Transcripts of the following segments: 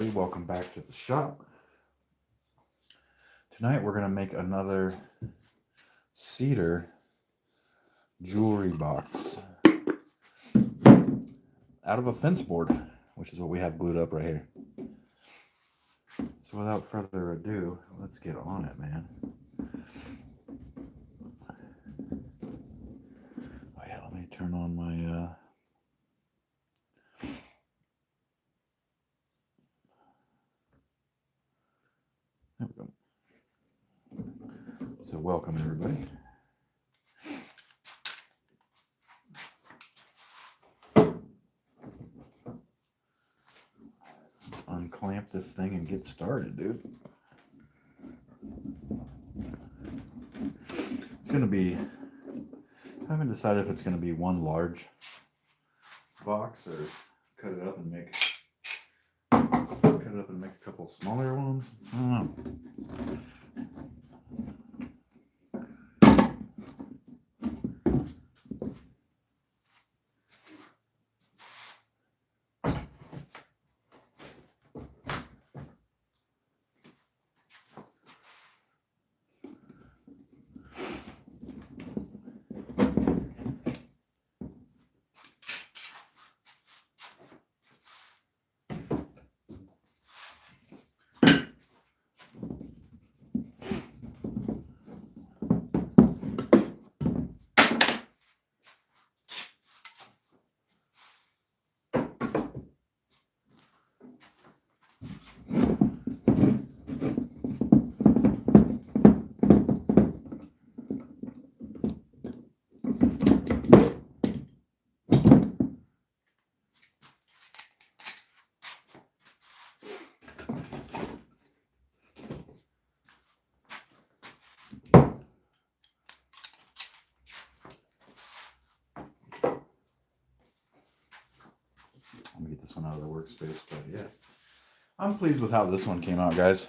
Welcome back to the shop. Tonight we're going to make another cedar jewelry box out of a fence board, which is what we have glued up right here. So without further ado, let's get on it, man. Oh yeah, let me turn on my there we go. So welcome everybody. Let's unclamp this thing and get started, dude. It's gonna be, I haven't decided if it's gonna be one large box or cut it up and make a couple smaller ones. I don't know. Let me get this one out of the workspace, but yeah. I'm pleased with how this one came out, guys.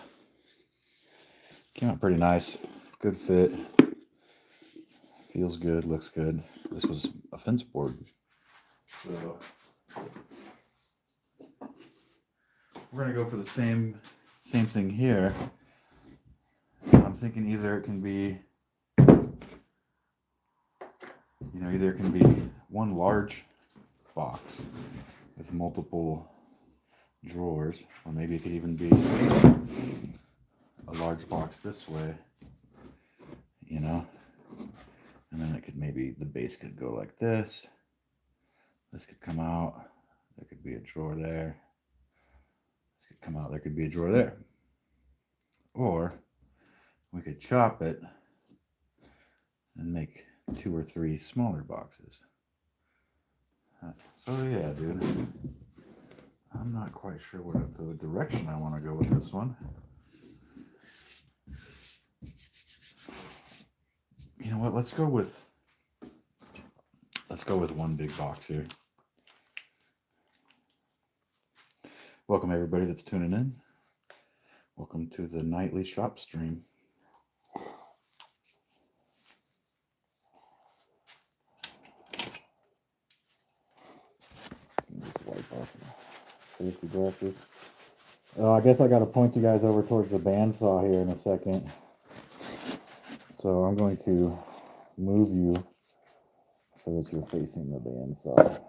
Came out pretty nice. Good fit. Feels good, looks good. This was a fence board. So we're gonna go for the same thing here. I'm thinking either it can be, either it can be one large box with multiple drawers, or maybe it could even be a large box this way, and then it could maybe, the base could go like this. This could come out. There could be a drawer there. This could come out. There could be a drawer there. Or we could chop it and make 2 or 3 smaller boxes. So yeah, dude. I'm not quite sure what the direction I want to go with this one. You know what? Let's go with one big box here. Welcome everybody that's tuning in. Welcome to the nightly shop stream. Just wipe off safety glasses. I guess I got to point you guys over towards the bandsaw here in a second. So I'm going to move you so that you're facing the bandsaw.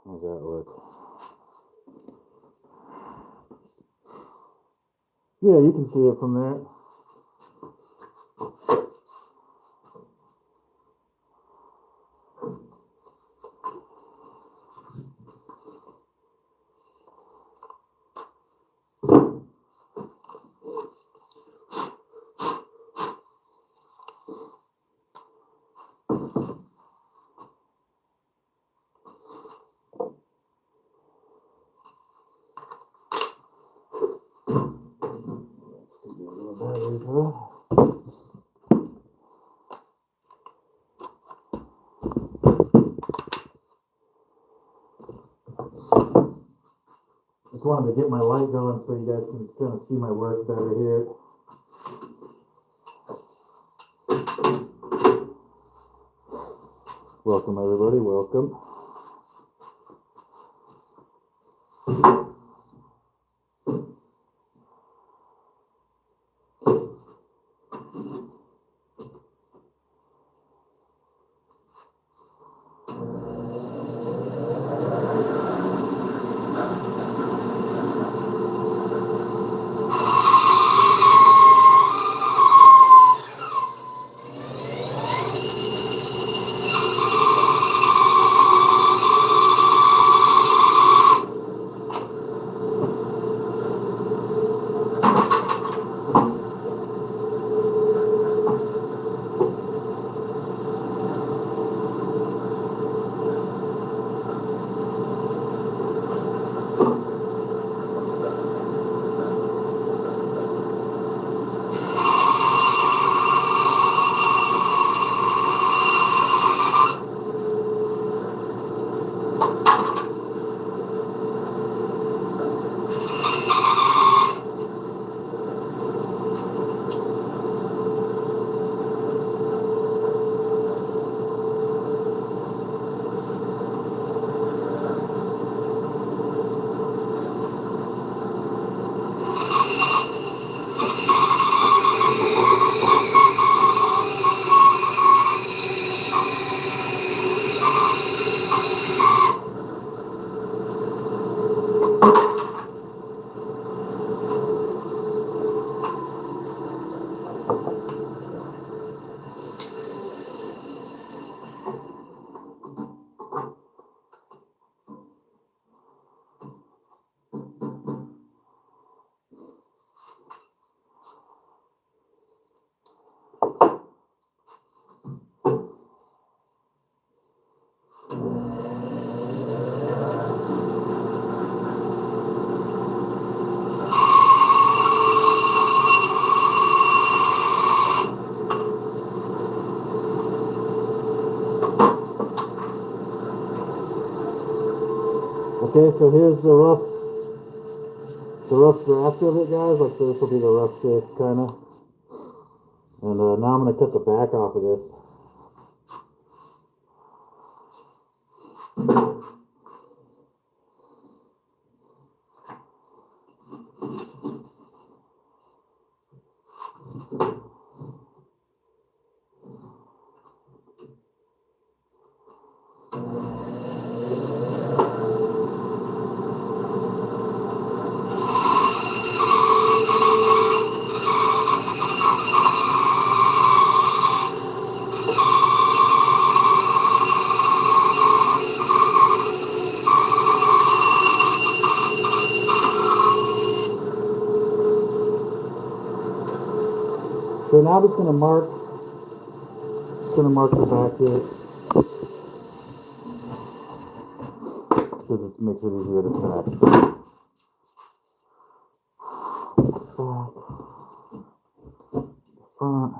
How's that look? Yeah, you can see it from there. Let's do a little Just wanted to get my light going so you guys can kind of see my work better here. Welcome everybody, welcome. Okay, so here's the rough draft of it, guys. Like this will be the rough draft, kind of. And now I'm going to cut the back off of this. So now I'm just going to mark the back here, because it makes it easier to connect. So, back, front.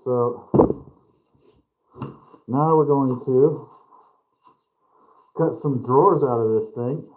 So now we're going to cut some drawers out of this thing.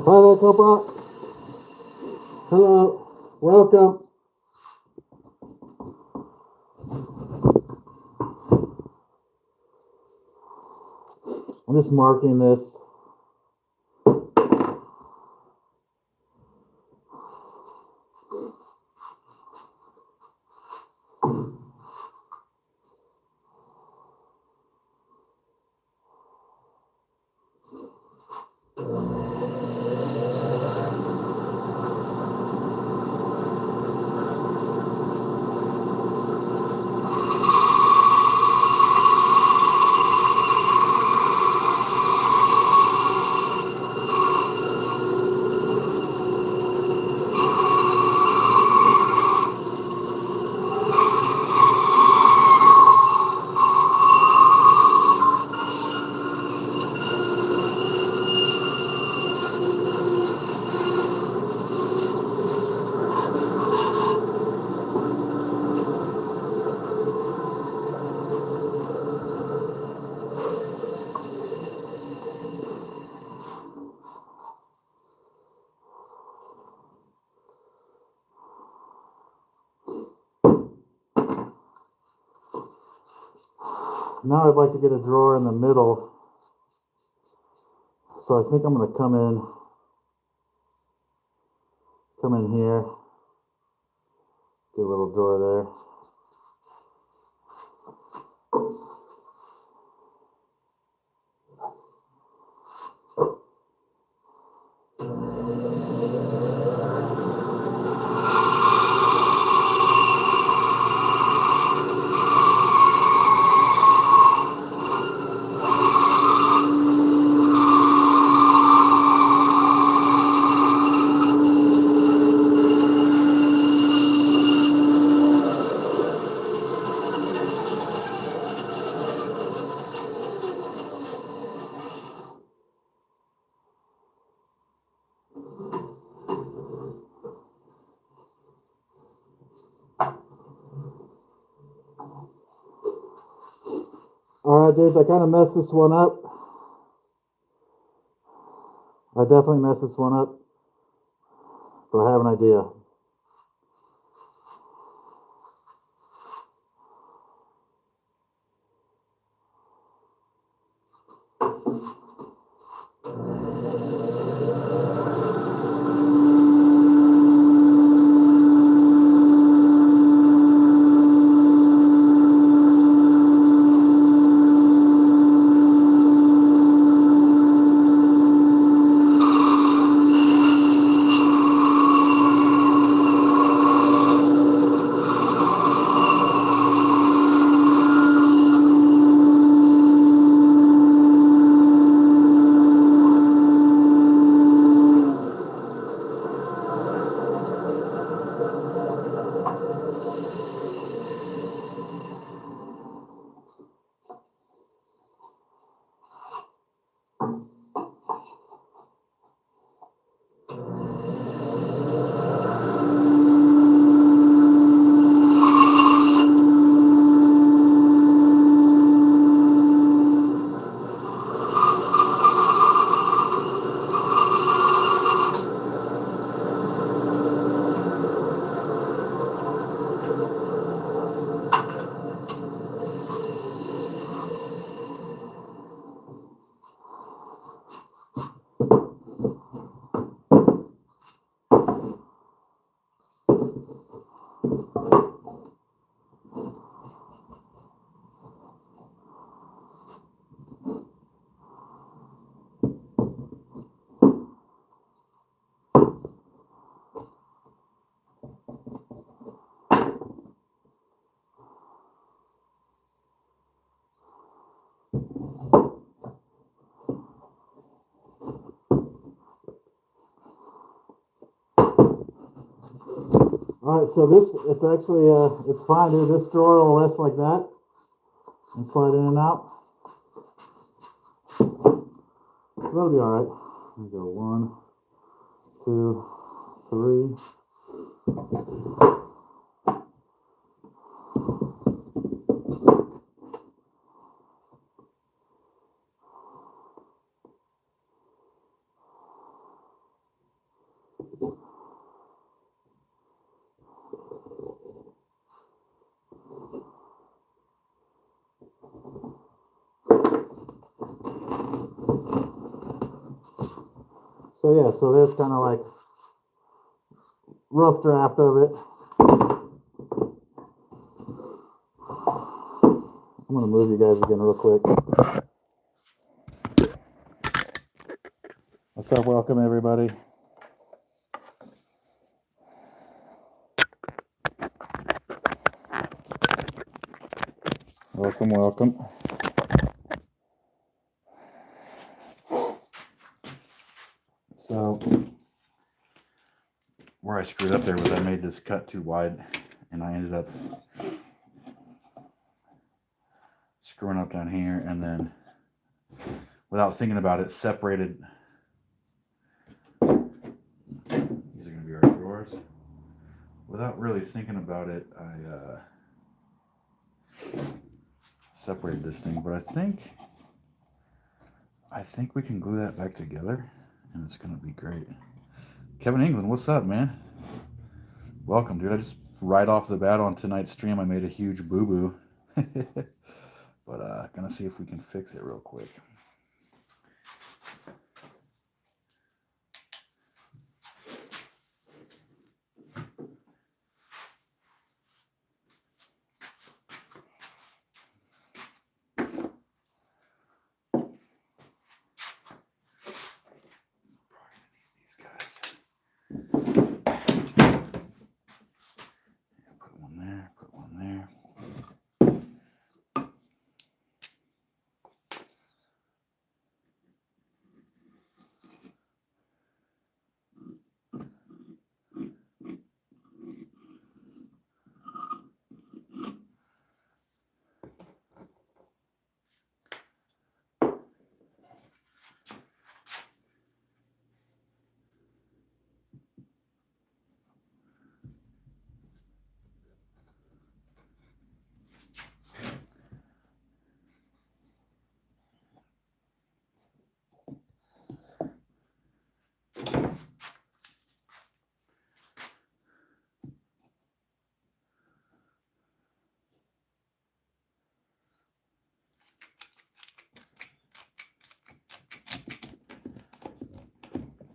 Hi there, Cobra. Hello. Welcome. I'm just marking this. Now I'd like to get a drawer in the middle. So I think I'm going to come in here, get a little drawer there. Alright dudes, I kind of messed this one up. I definitely messed this one up, but I have an idea. Alright, so this, it's actually, it's fine, dude. This drawer will rest like that and slide in and out. So that'll be alright. There we go. 1, 2, 3. So yeah, so there's kind of like rough draft of it. I'm gonna move you guys again real quick. What's up? Welcome everybody. Welcome, welcome. So where I screwed up there was I made this cut too wide, and I ended up screwing up down here, and then without thinking about it, separated. These are going to be our drawers. Without really thinking about it, I separated this thing, but I think we can glue that back together, and it's going to be great. Kevin England, what's up, man? Welcome, dude. I just right off the bat on tonight's stream, I made a huge boo-boo. but gonna see if we can fix it real quick.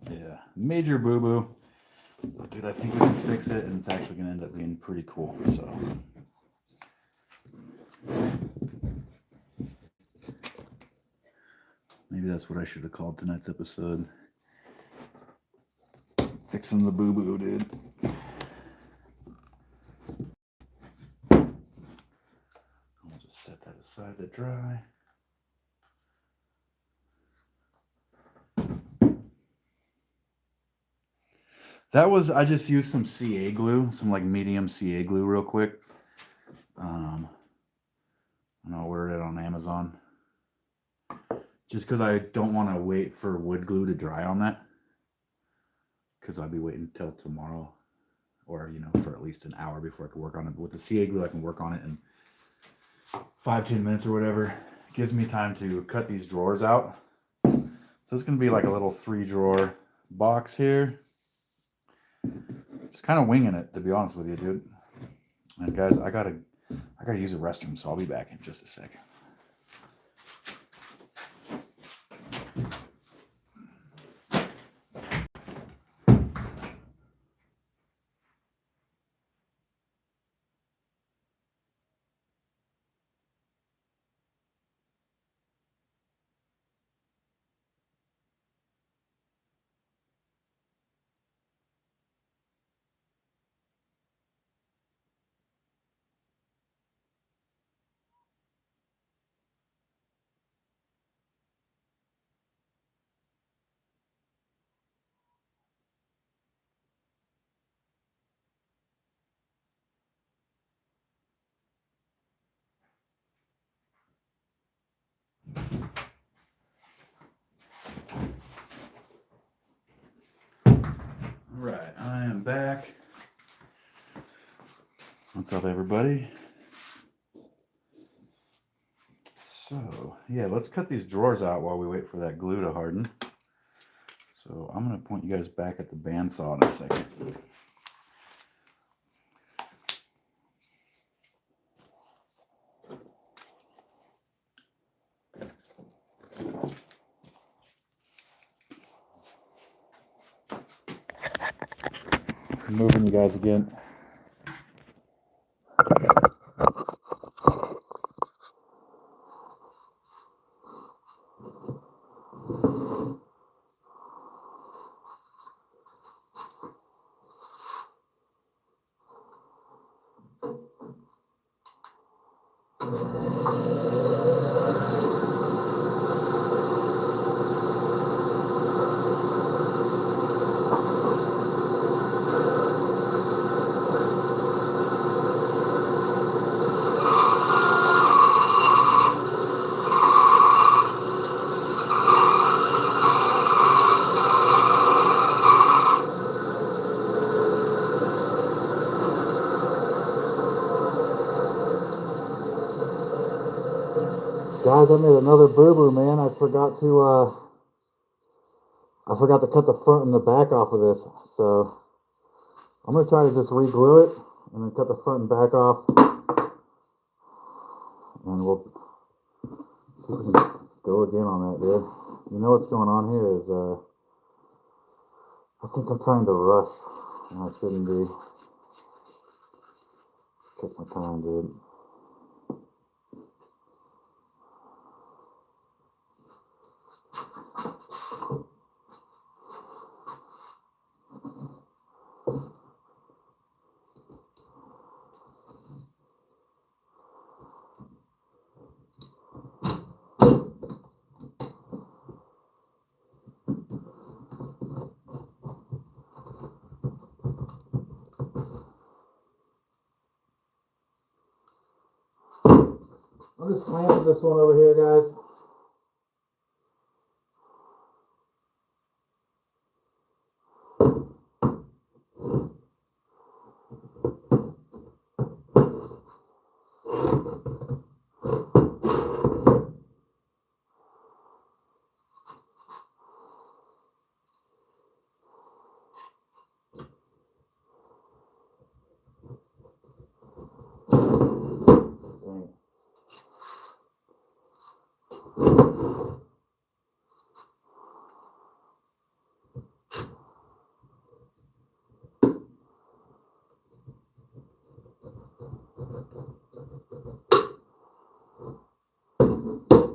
Yeah, major boo-boo. But dude, I think we can fix it, and it's actually gonna end up being pretty cool, so. Maybe that's what I should have called tonight's episode. Fixing the boo-boo, dude. I'll just set that aside to dry. That was, I just used some CA glue, some like medium CA glue real quick. I ordered it on Amazon. Just because I don't want to wait for wood glue to dry on that. Because I'll be waiting until tomorrow. Or, you know, for at least an hour before I can work on it. But with the CA glue, I can work on it in 5-10 minutes or whatever. It gives me time to cut these drawers out. So it's going to be like a little 3-drawer box here. Just kind of winging it, to be honest with you, dude. And guys, I gotta use a restroom, so I'll be back in just a second. Alright, I am back. What's up, everybody? So, yeah, let's cut these drawers out while we wait for that glue to harden. So, I'm going to point you guys back at the bandsaw in a second. I'm moving you guys again. Guys, I made another boo-boo, man. I forgot to cut the front and the back off of this. So I'm gonna try to just re-glue it and then cut the front and back off. And we'll See if we can go again on that, dude. You know what's going on here is, I think I'm trying to rush, and I shouldn't be. Check my time, dude. I'm just clamping this one over here, guys.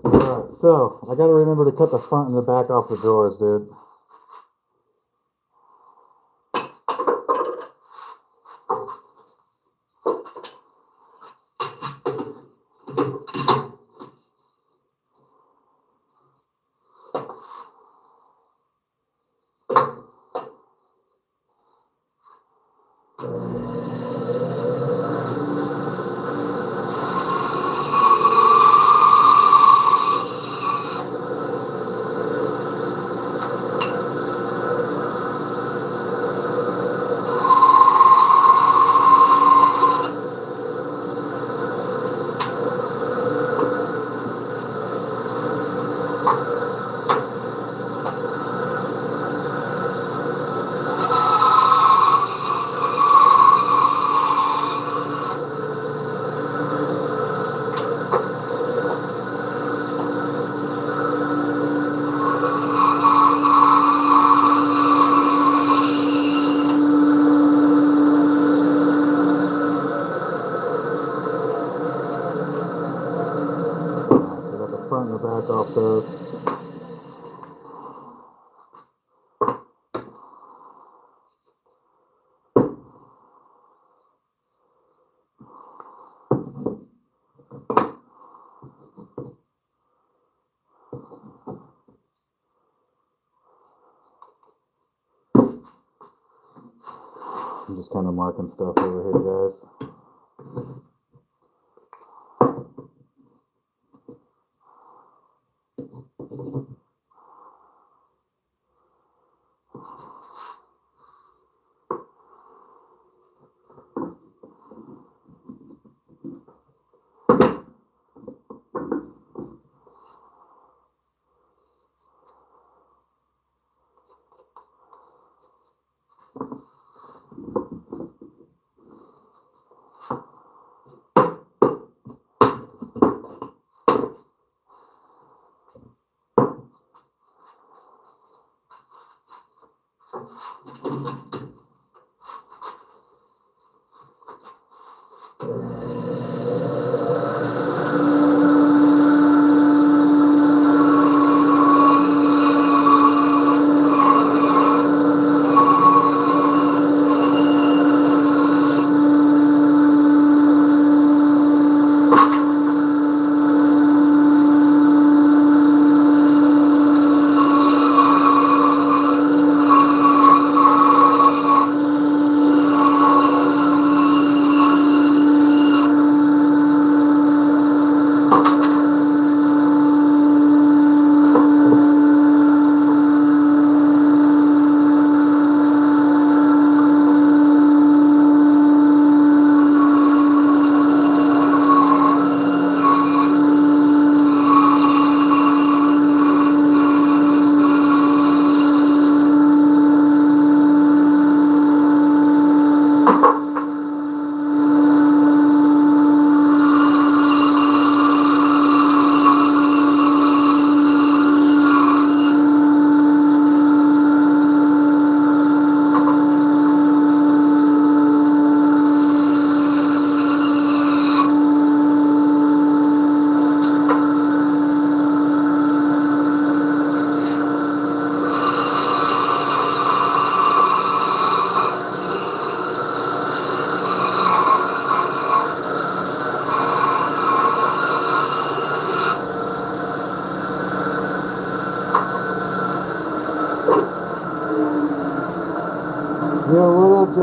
Alright, so I gotta remember to cut the front and the back off the drawers, dude. Front and the back off those. I'm just kind of marking stuff over here, guys.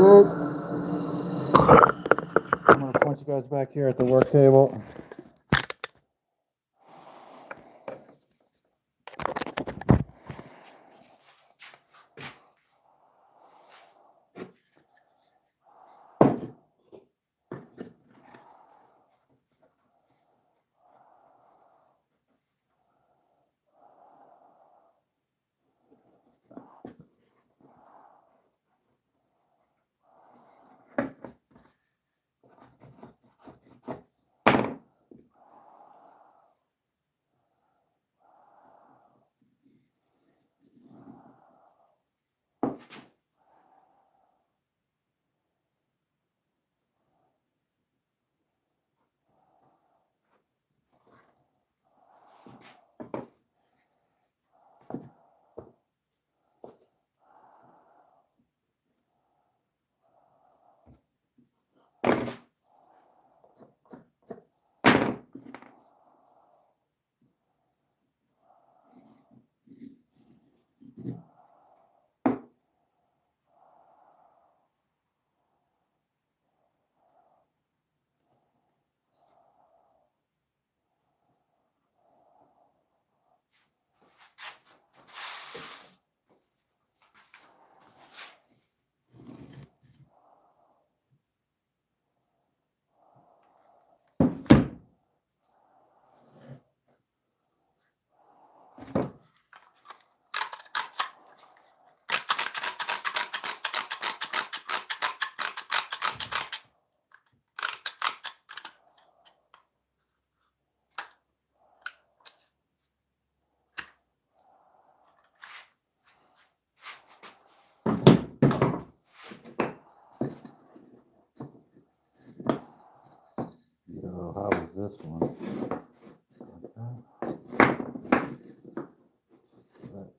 good. I'm going to point you guys back here at the work table. So how was this one? Let's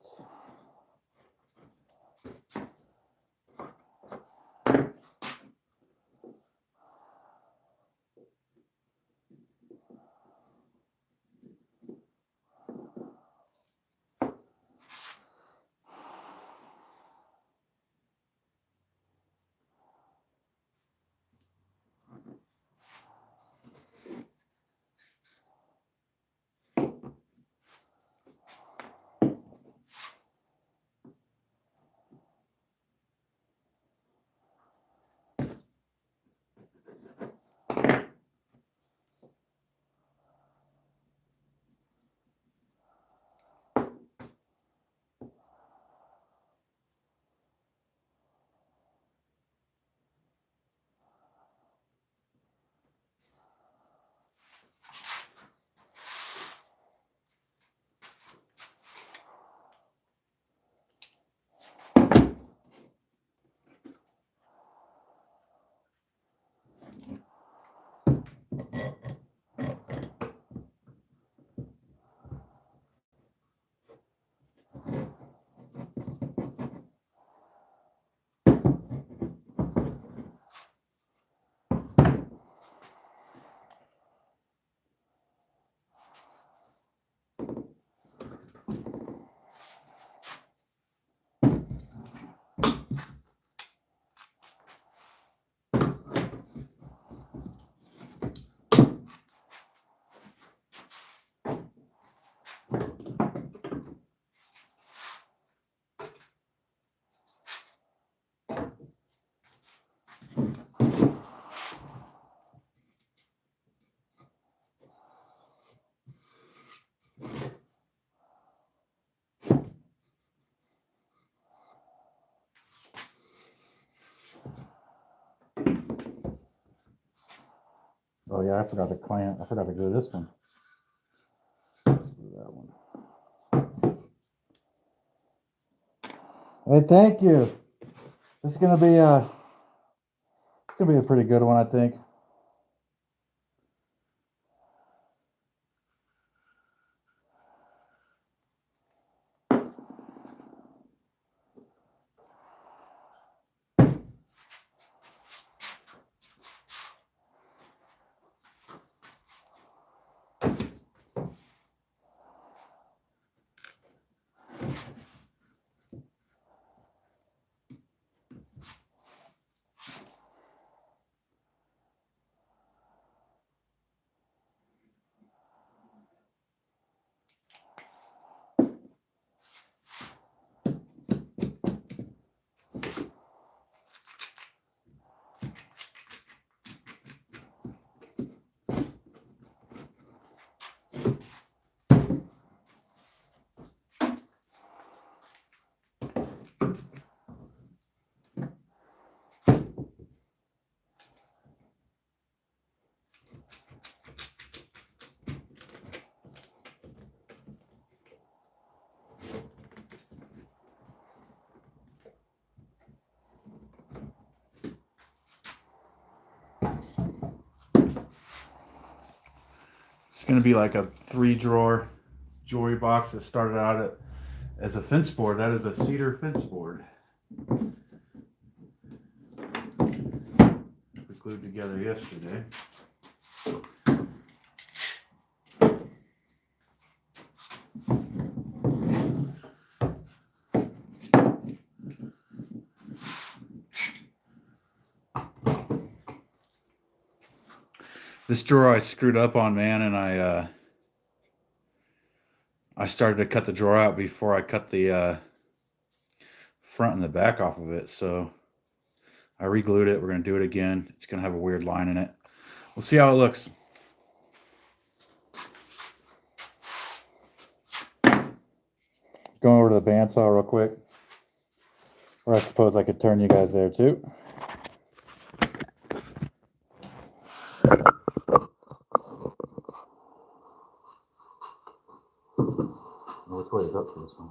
oh yeah, I forgot to clamp. I forgot to glue this one. Let's do that one. Hey, thank you. This is gonna be a pretty good one, I think. going to be like a 3-drawer jewelry box that started out as a fence board. That is a cedar fence board. We glued together yesterday. This drawer I screwed up on, man, and I started to cut the drawer out before I cut the front and the back off of it. So I re-glued it. We're going to do it again. It's going to have a weird line in it. We'll see how it looks. Going over to the bandsaw real quick. Or I suppose I could turn you guys there too. Which way is up for this one?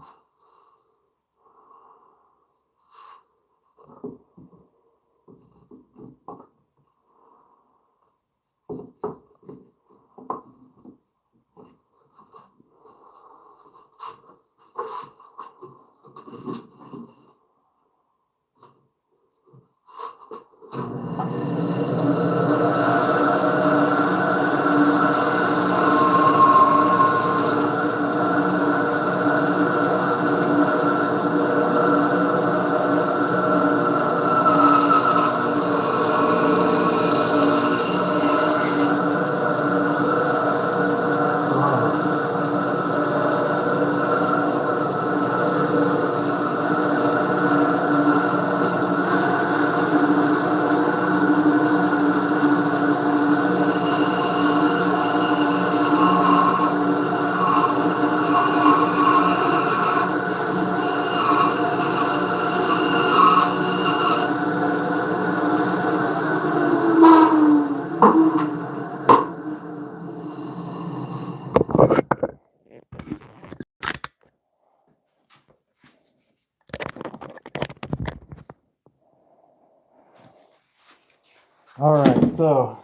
All right, so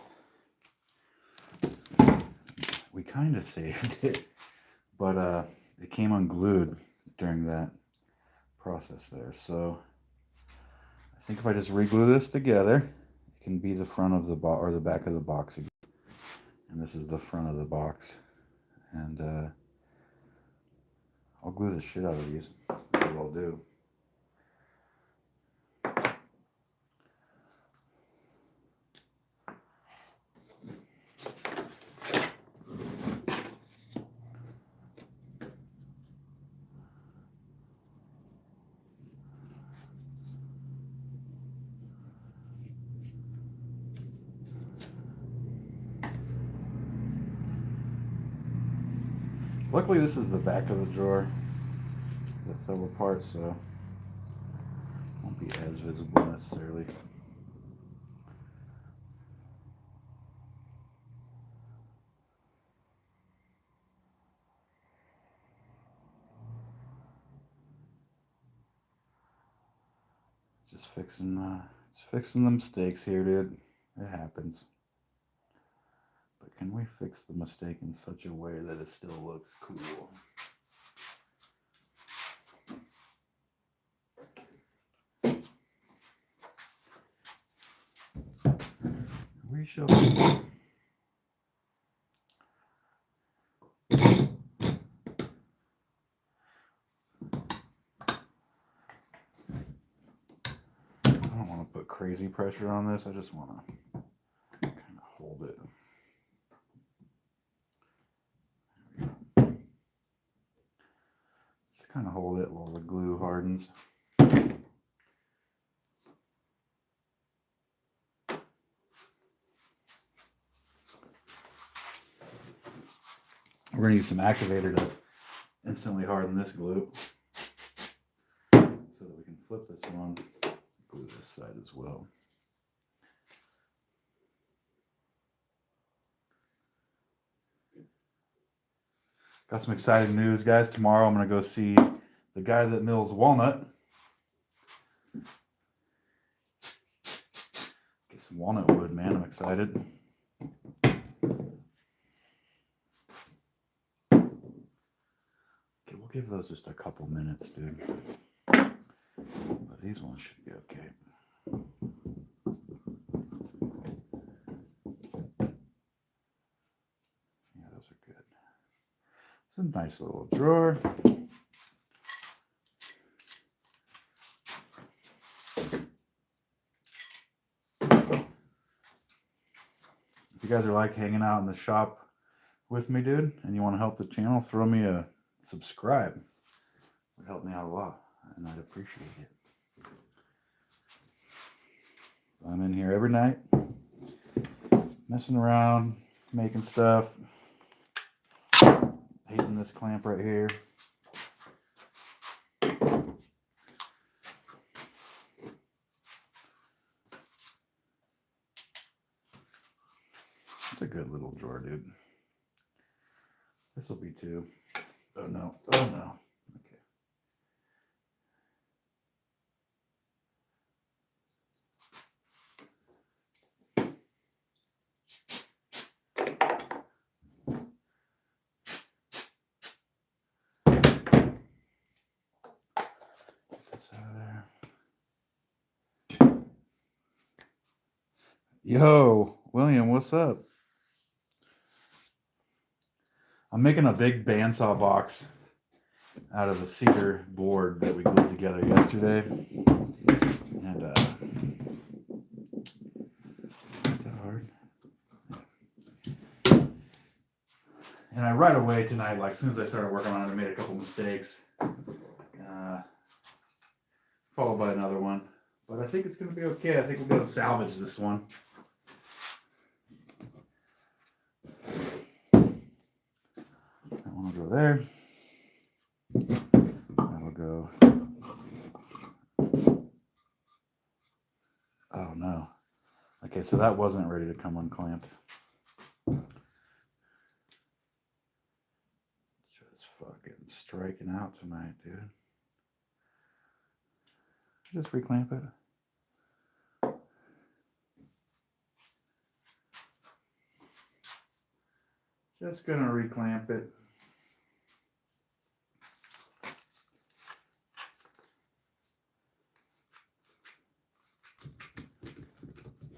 we kind of saved it, but it came unglued during that process there. So I think if I just re-glue this together, it can be the front of the box or the back of the box again. And this is the front of the box. And I'll glue the shit out of these. That's what I'll do. Luckily, this is the back of the drawer that fell apart, so it won't be as visible necessarily. Just fixing the mistakes here, dude. It happens. But can we fix the mistake in such a way that it still looks cool? We shall see. I don't want to put crazy pressure on this. I just want to kind of hold it. Just kind of hold it while the glue hardens. We're going to use some activator to instantly harden this glue so that we can flip this one, glue this side as well. Got some exciting news, guys. Tomorrow I'm going to go see the guy that mills walnut. Get some walnut wood, man. I'm excited. give those just a couple minutes, dude. But these ones should be okay. Yeah, those are good. It's a nice little drawer. If you guys are like hanging out in the shop with me, dude, and you want to help the channel, throw me a subscribe. It would help me out a lot, and I'd appreciate it. I'm in here every night, messing around, making stuff, hating this clamp right here. It's a good little drawer, dude. This will be two. Oh no, oh no. Out of there. Yo, William, what's up? I'm making a big bandsaw box out of the cedar board that we glued together yesterday. And is that hard? And I right away tonight, like as soon as I started working on it, I made a couple mistakes. Followed by another one. But I think it's going to be okay. I think we'll be able to salvage this one. That one will go there. That'll go. Oh no. Okay, so that wasn't ready to come unclamped. Just fucking striking out tonight, dude. Just reclamp it. Just gonna reclamp it.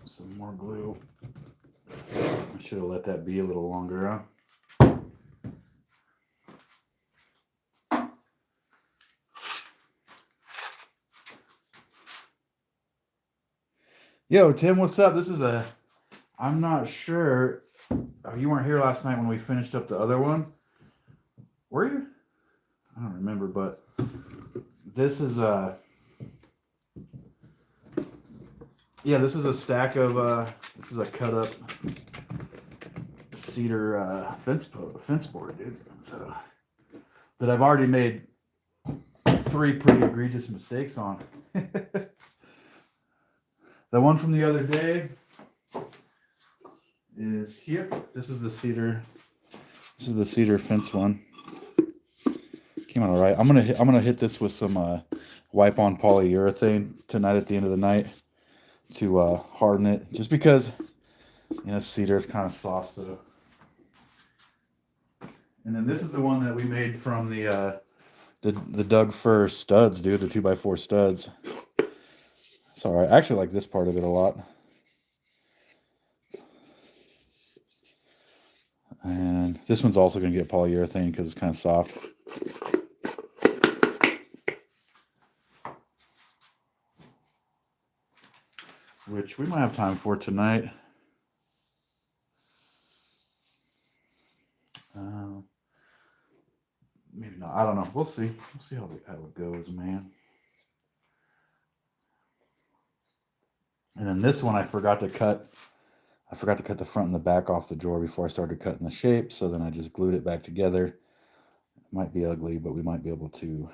Some more glue. I should have let that be a little longer, huh? Yo, Tim, what's up? This is I'm not sure. Oh, you weren't here last night when we finished up the other one. Were you? I don't remember, but this is yeah, this is a stack of this is a cut up cedar fence board, dude. So that I've already made 3 pretty egregious mistakes on. The one from the other day is here. This is the cedar. This is the cedar fence one. Came out all right. I'm gonna hit this with some wipe-on polyurethane tonight at the end of the night to harden it. Just because cedar is kind of soft, so. And then this is the one that we made from the Doug Fir studs, dude. The 2x4 studs. It's all right. I actually like this part of it a lot. And this one's also going to get polyurethane because it's kind of soft. Which we might have time for tonight. Maybe not. I don't know. We'll see. We'll see how it goes, man. And then this one I forgot to cut the front and the back off the drawer before I started cutting the shape, so then I just glued it back together. It might be ugly, but we might be able to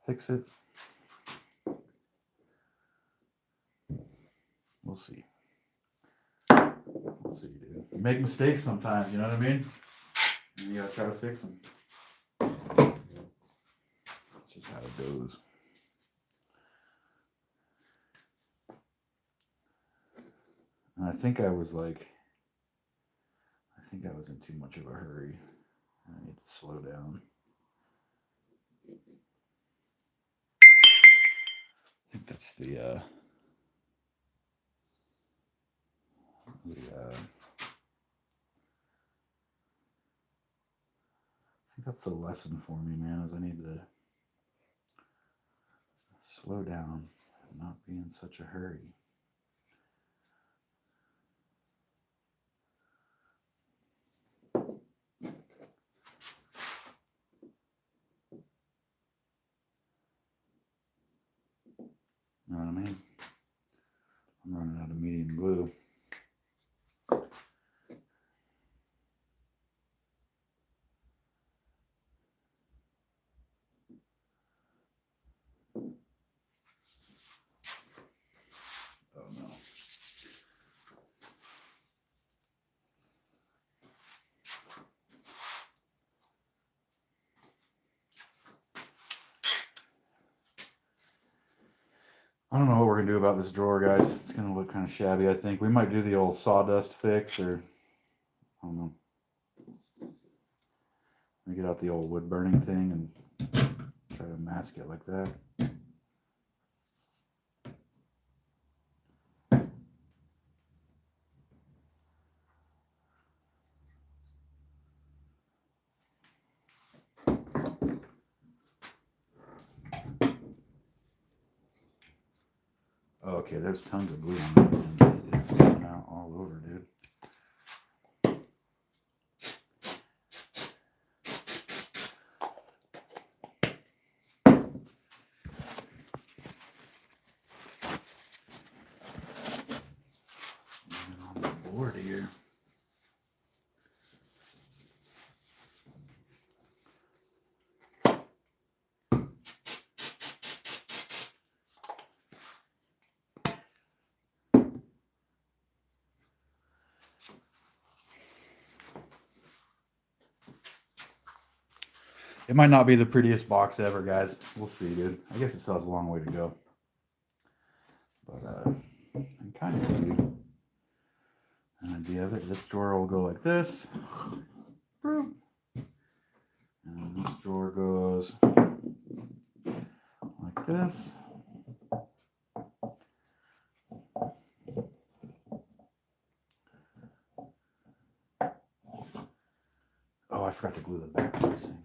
fix it. We'll see. We'll see, dude. You make mistakes sometimes, you know what I mean? And you gotta try to fix them. That's just how it goes. And I think I was in too much of a hurry. I need to slow down. I think that's the I think that's the lesson for me, man, is I need to slow down and not be in such a hurry. You know what I mean? I'm running out of medium glue. Oh no. I don't know what we're gonna do about this drawer, guys. It's gonna look kind of shabby, I think. We might do the old sawdust fix, or I don't know. We get out the old wood burning thing and try to mask it like that. Okay, there's tons of glue on it, and it's coming out all over, dude. And on the board here. It might not be the prettiest box ever, guys. We'll see, dude. I guess it still has a long way to go. But I kind of give you an idea of it. This drawer will go like this. And this drawer goes like this. Oh, I forgot to glue the back of this thing.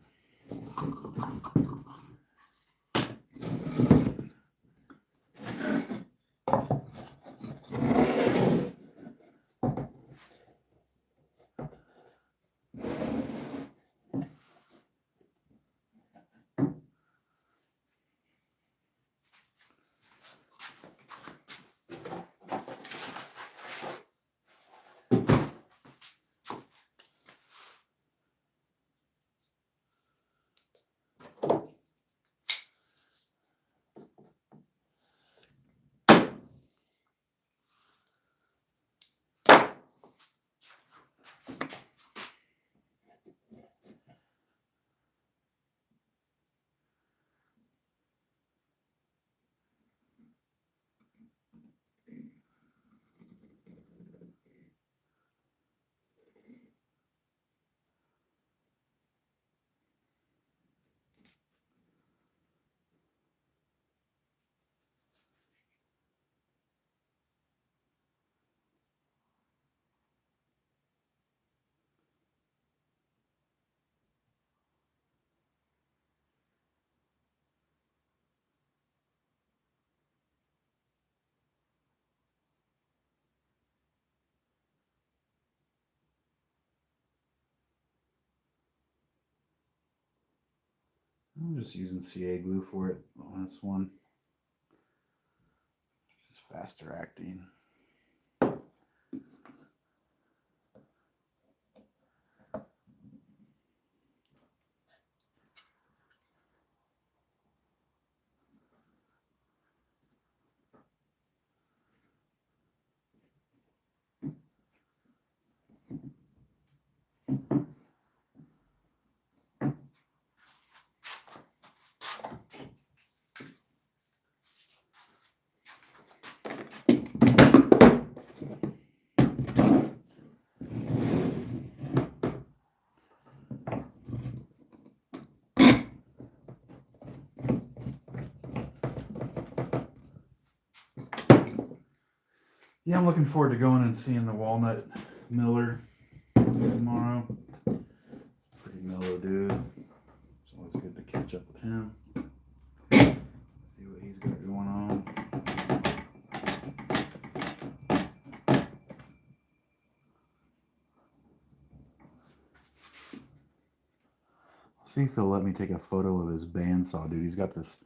I'm just using CA glue for it. Oh, that's one. This is faster acting. Yeah, I'm looking forward to going and seeing the Walnut Miller tomorrow. Pretty mellow dude. It's always good to catch up with him. See what he's got going on. See if he'll let me take a photo of his bandsaw, dude. He's got this,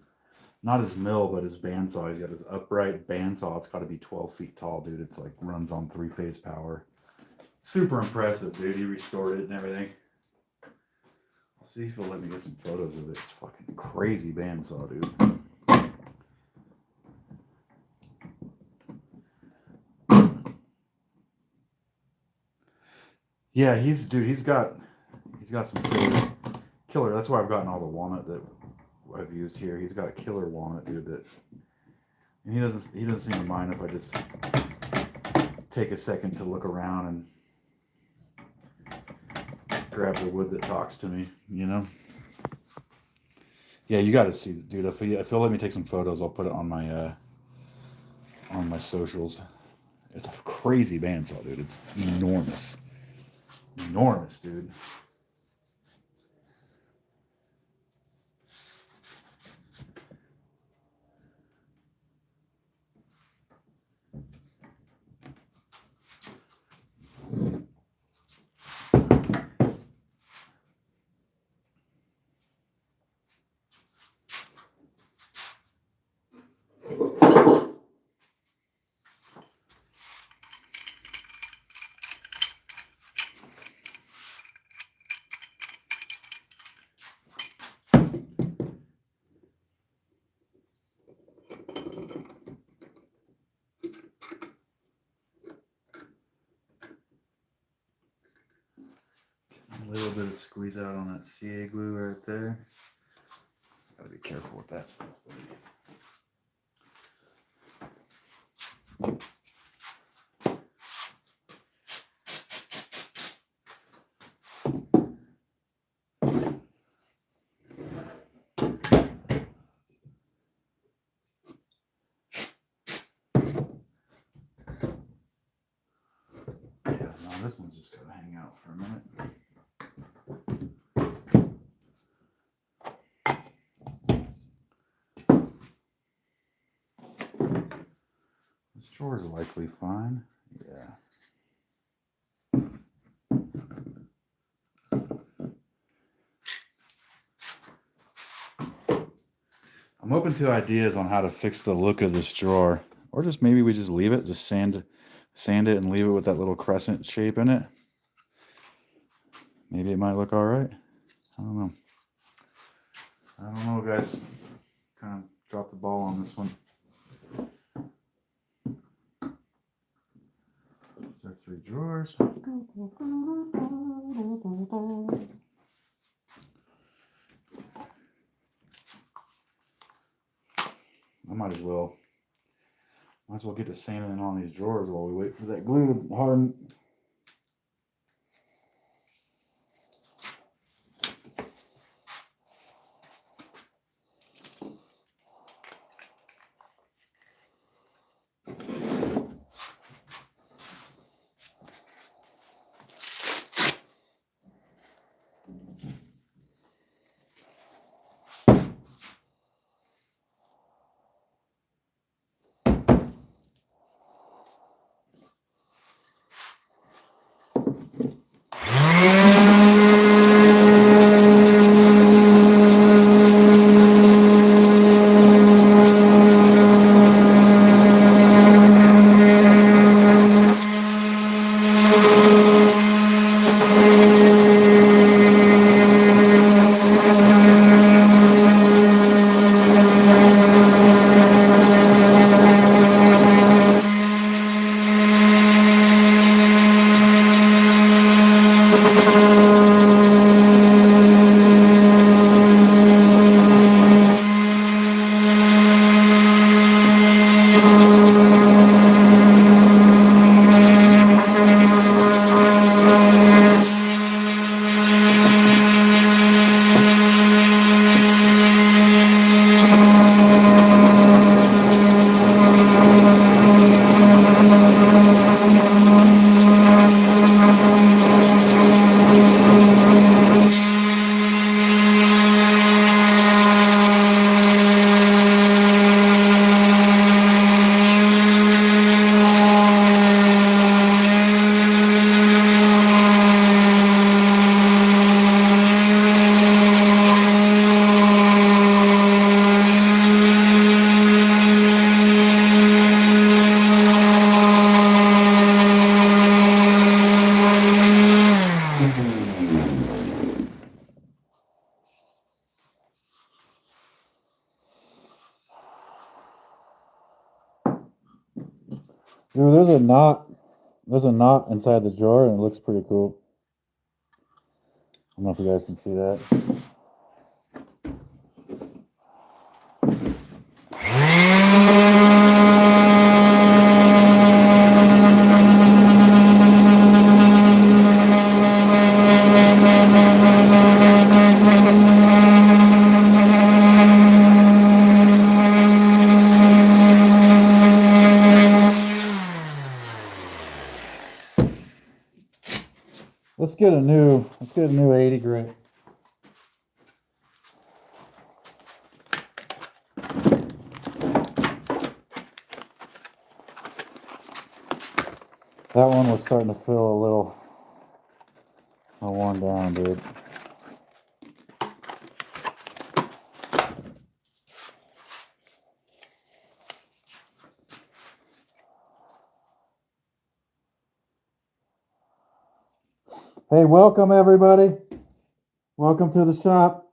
not his mill, but his bandsaw. He's got his upright bandsaw. It's got to be 12 feet tall, dude. It's like runs on 3-phase power. Super impressive, dude. He restored it and everything. I'll see if he'll let me get some photos of it. It's fucking crazy bandsaw, dude. Yeah, he's got some killer. That's why I've gotten all the walnut that I've used here. He's got a killer walnut, dude. And he doesn't seem to mind if I just take a second to look around and grab the wood that talks to me, you know. Yeah, you got to see, dude. If he'll let me take some photos, I'll put it on my socials. It's a crazy bandsaw, dude. It's enormous. Enormous, dude. A little bit of squeeze out on that CA glue right there. Gotta be careful with that stuff, buddy. Yeah, no, this one's just gotta hang out for a minute. This drawer's likely fine. Yeah. I'm open to ideas on how to fix the look of this drawer, or just maybe we just leave it, just sand it and leave it with that little crescent shape in it. Maybe it might look all right. I don't know. Guys. Kind of dropped the ball on this one. These are 3 drawers. I might as well get to sanding on these drawers while we wait for that glue to harden. Ooh, there's a knot. There's a knot inside the drawer, and it looks pretty cool. I don't know if you guys can see that. Let's get a new 80 grit. That one was starting to feel a little worn down, dude. Hey, welcome everybody. Welcome to the shop.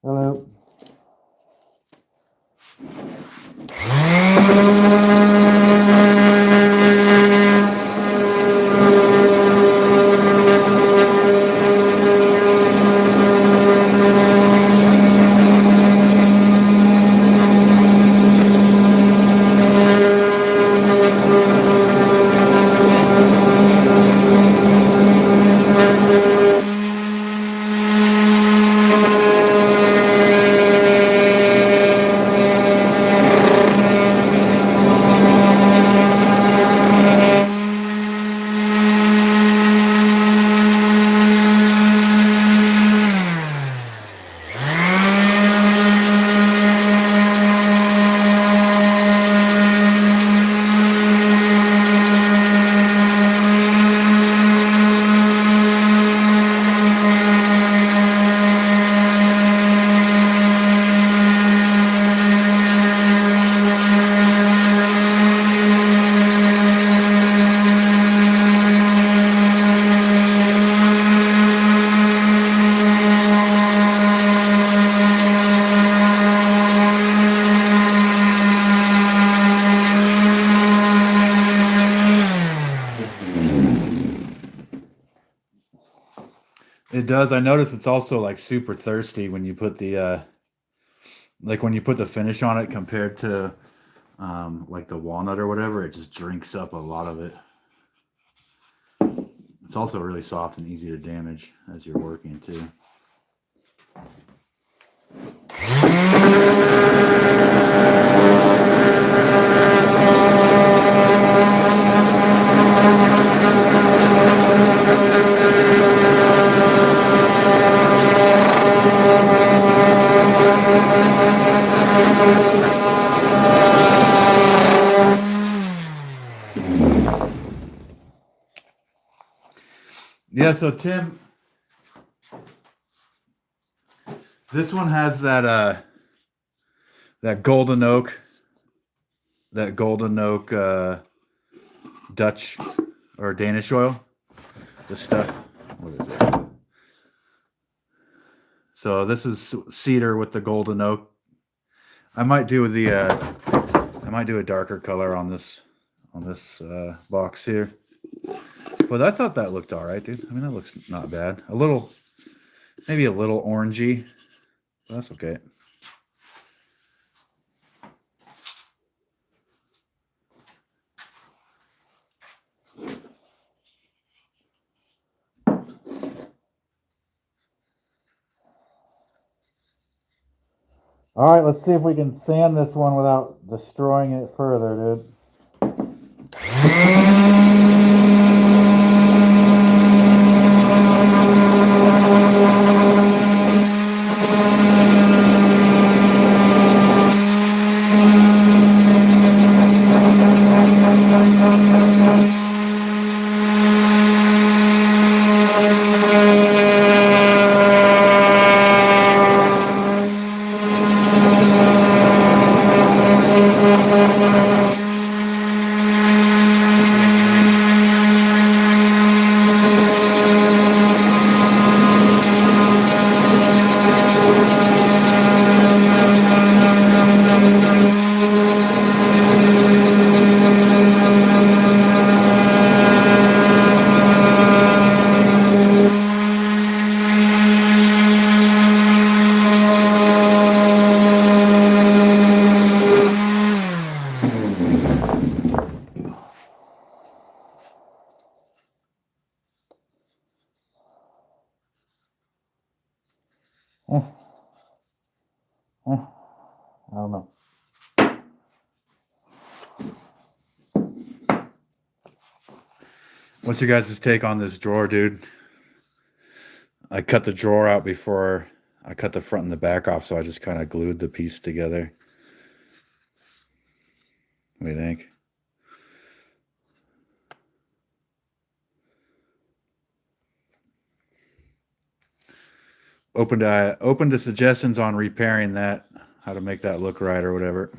Hello. It does. I notice it's also like super thirsty when you put the like when you put the finish on it compared to like the walnut or whatever. It just drinks up a lot of it. It's also really soft and easy to damage as you're working too. Yeah, so Tim, this one has that golden oak Dutch or Danish oil. This stuff. What is it? So this is cedar with the golden oak. I might do a darker color on this box here. But I thought that looked all right, dude. I mean, that looks not bad. Maybe a little orangey. But that's okay. All right, let's see if we can sand this one without destroying it further, dude. Oh, oh, I don't know. What's your guys' take on this drawer, dude? I cut the drawer out before I cut the front and the back off, so I just kind of glued the piece together. What do you think? Open to suggestions on repairing that, how to make that look right or whatever.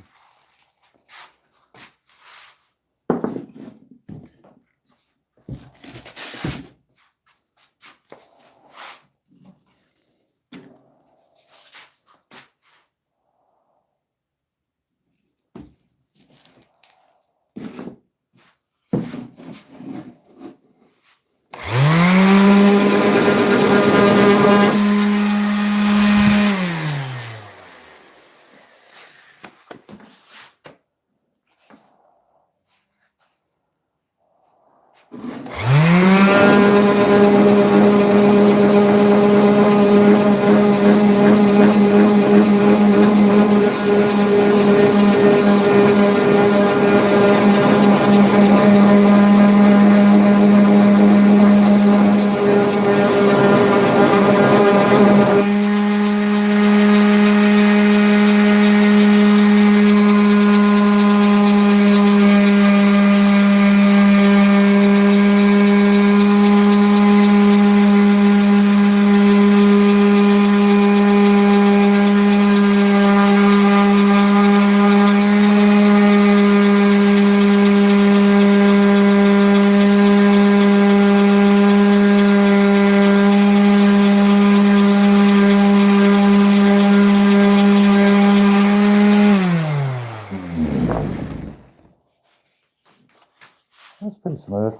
That's pretty smooth.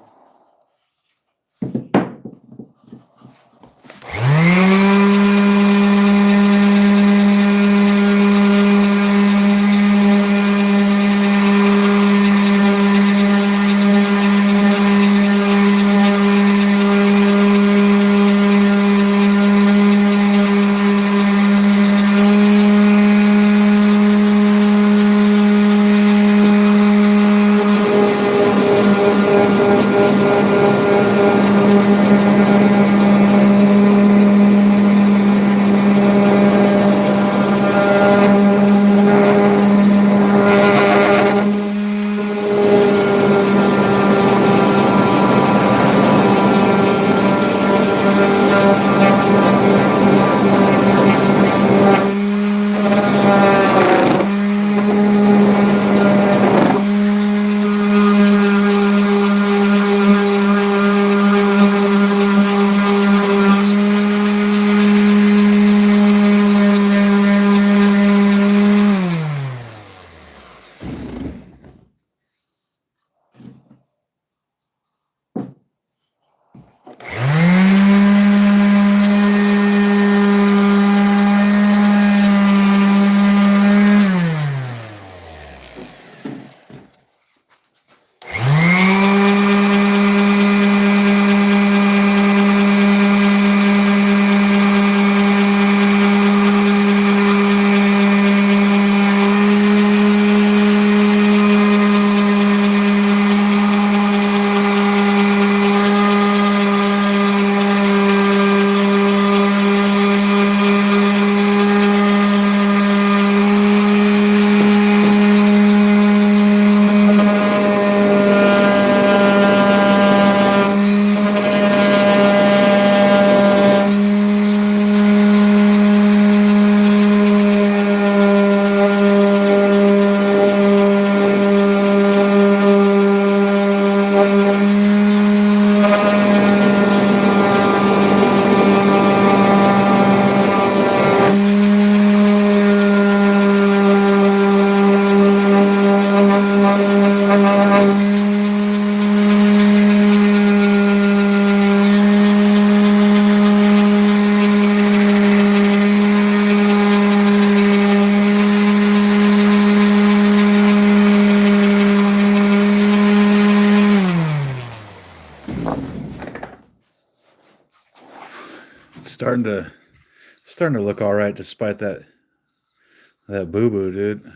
Starting to look all right despite that boo-boo, dude.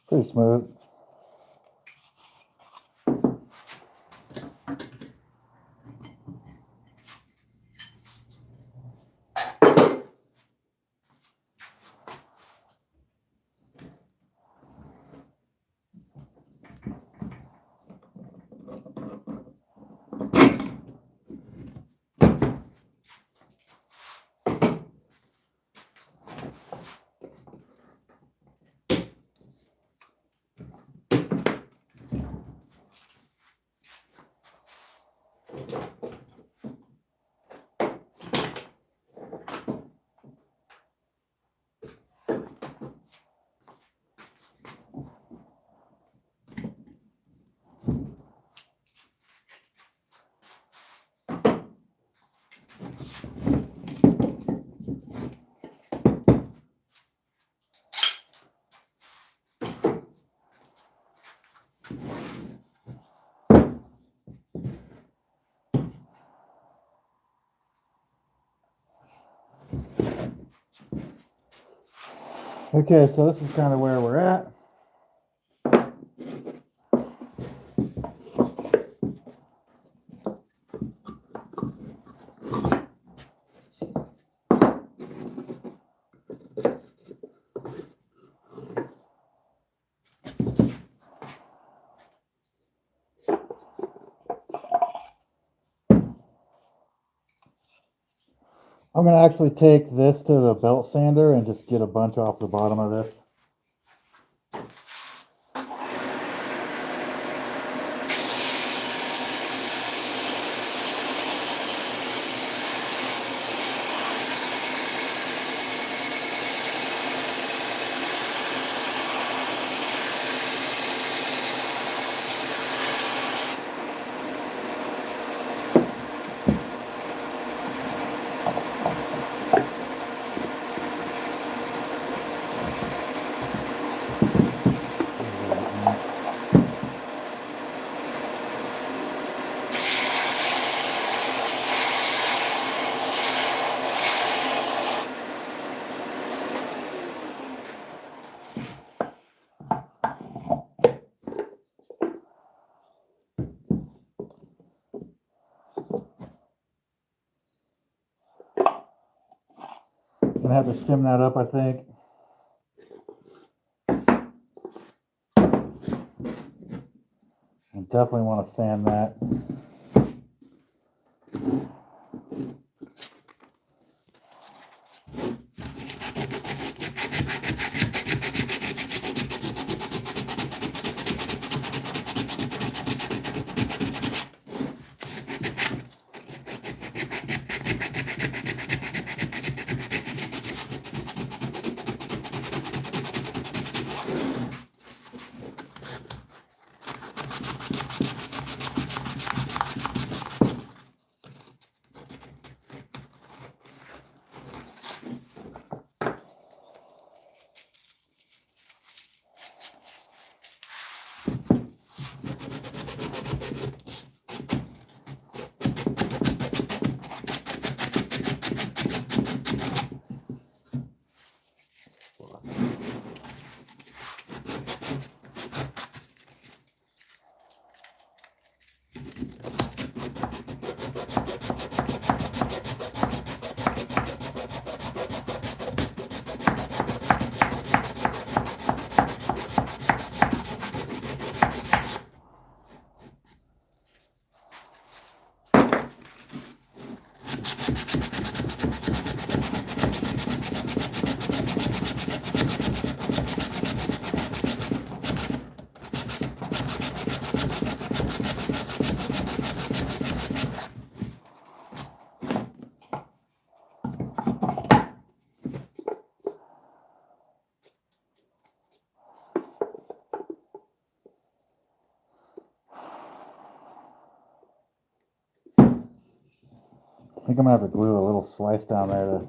Pretty smooth. Okay, so this is kind of where we're at. I'm going to actually take this to the belt sander and just get a bunch off the bottom of this. Gonna have to shim that up, I think. And definitely want to sand that. think I'm gonna have to glue a little slice down there to.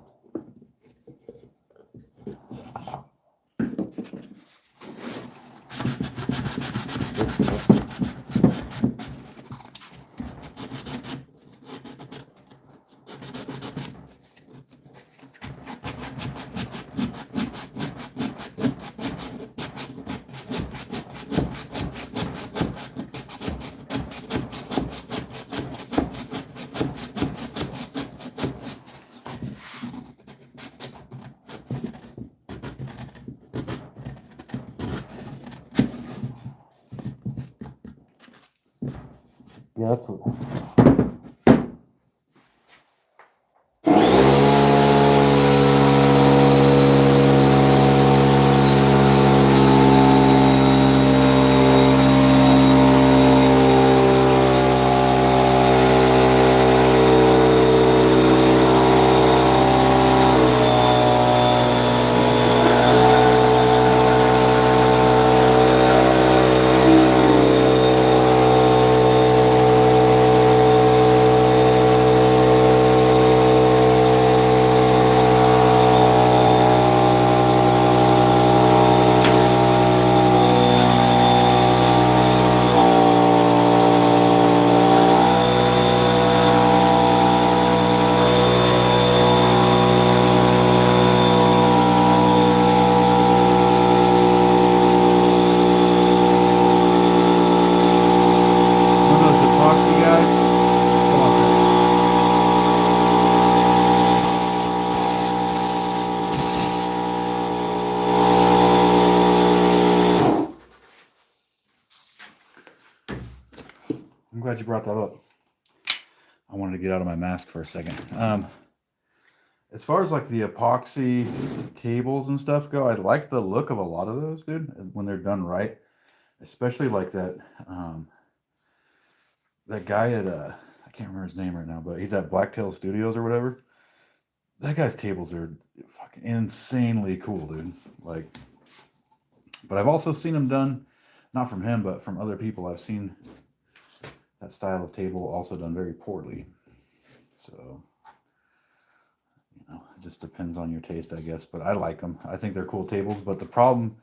Yeah, that's what. I'm glad you brought that up. I wanted to get out of my mask for a second. As far as like the epoxy tables and stuff go, I like the look of a lot of those, dude, when they're done right. Especially like that that guy at I can't remember his name right now, but he's at Blacktail Studios or whatever. That guy's tables are fucking insanely cool, dude. Like, but I've also seen them done, not from him, but from other people. I've seen that style of table also done very poorly. So, you know, it just depends on your taste, I guess. But I like them. I think they're cool tables. But the problem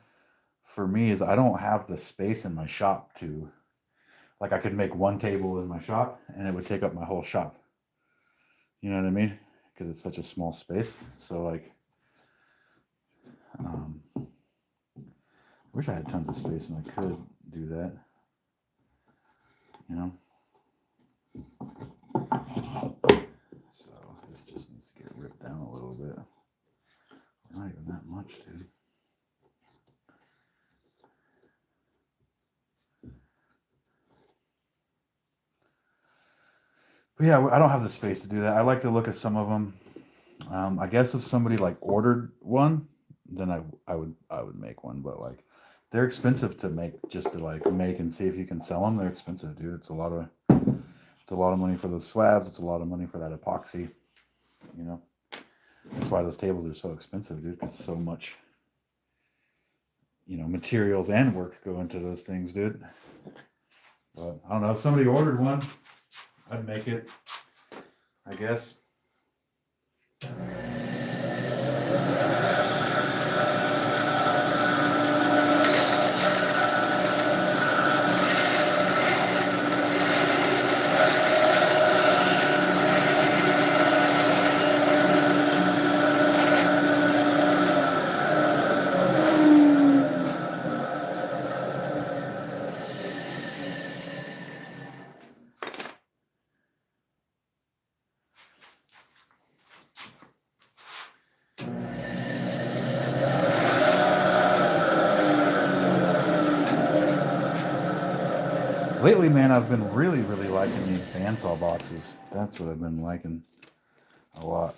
for me is I don't have the space in my shop to, like, I could make one table in my shop and it would take up my whole shop. You know what I mean? Because it's such a small space. So, like, I wish I had tons of space and I could do that. You know? So, this just needs to get ripped down a little bit. Not even that much, dude. But yeah, I don't have the space to do that. I like to look at some of them. I guess if somebody like ordered one, then I would make one. But like, they're expensive to make, just to like make and see if you can sell them. They're expensive, dude. It's a lot of money for those slabs. It's a lot of money for that epoxy. You know, that's why those tables are so expensive, dude. Because so much, you know, materials and work go into those things, dude. But I don't know, if somebody ordered one, I'd make it, I guess. Lately, man, I've been really liking these bandsaw boxes. That's what I've been liking a lot.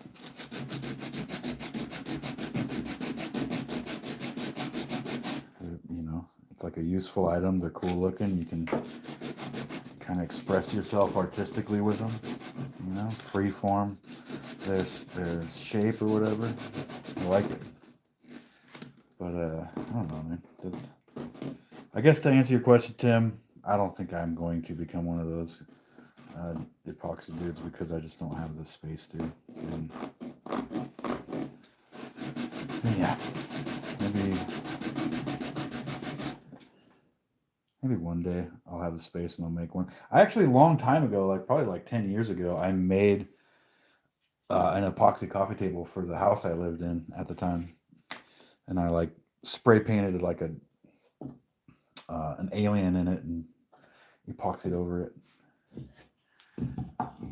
You know, it's like a useful item. They're cool looking. You can kind of express yourself artistically with them. You know, free form, their shape or whatever. I like it. But I don't know, man. I guess to answer your question, Tim, I don't think I'm going to become one of those epoxy dudes because I just don't have the space to. And yeah, maybe one day I'll have the space and I'll make one. I actually, a long time ago, like probably like 10 years ago, I made an epoxy coffee table for the house I lived in at the time, and I like spray painted like an alien in it and epoxied over it.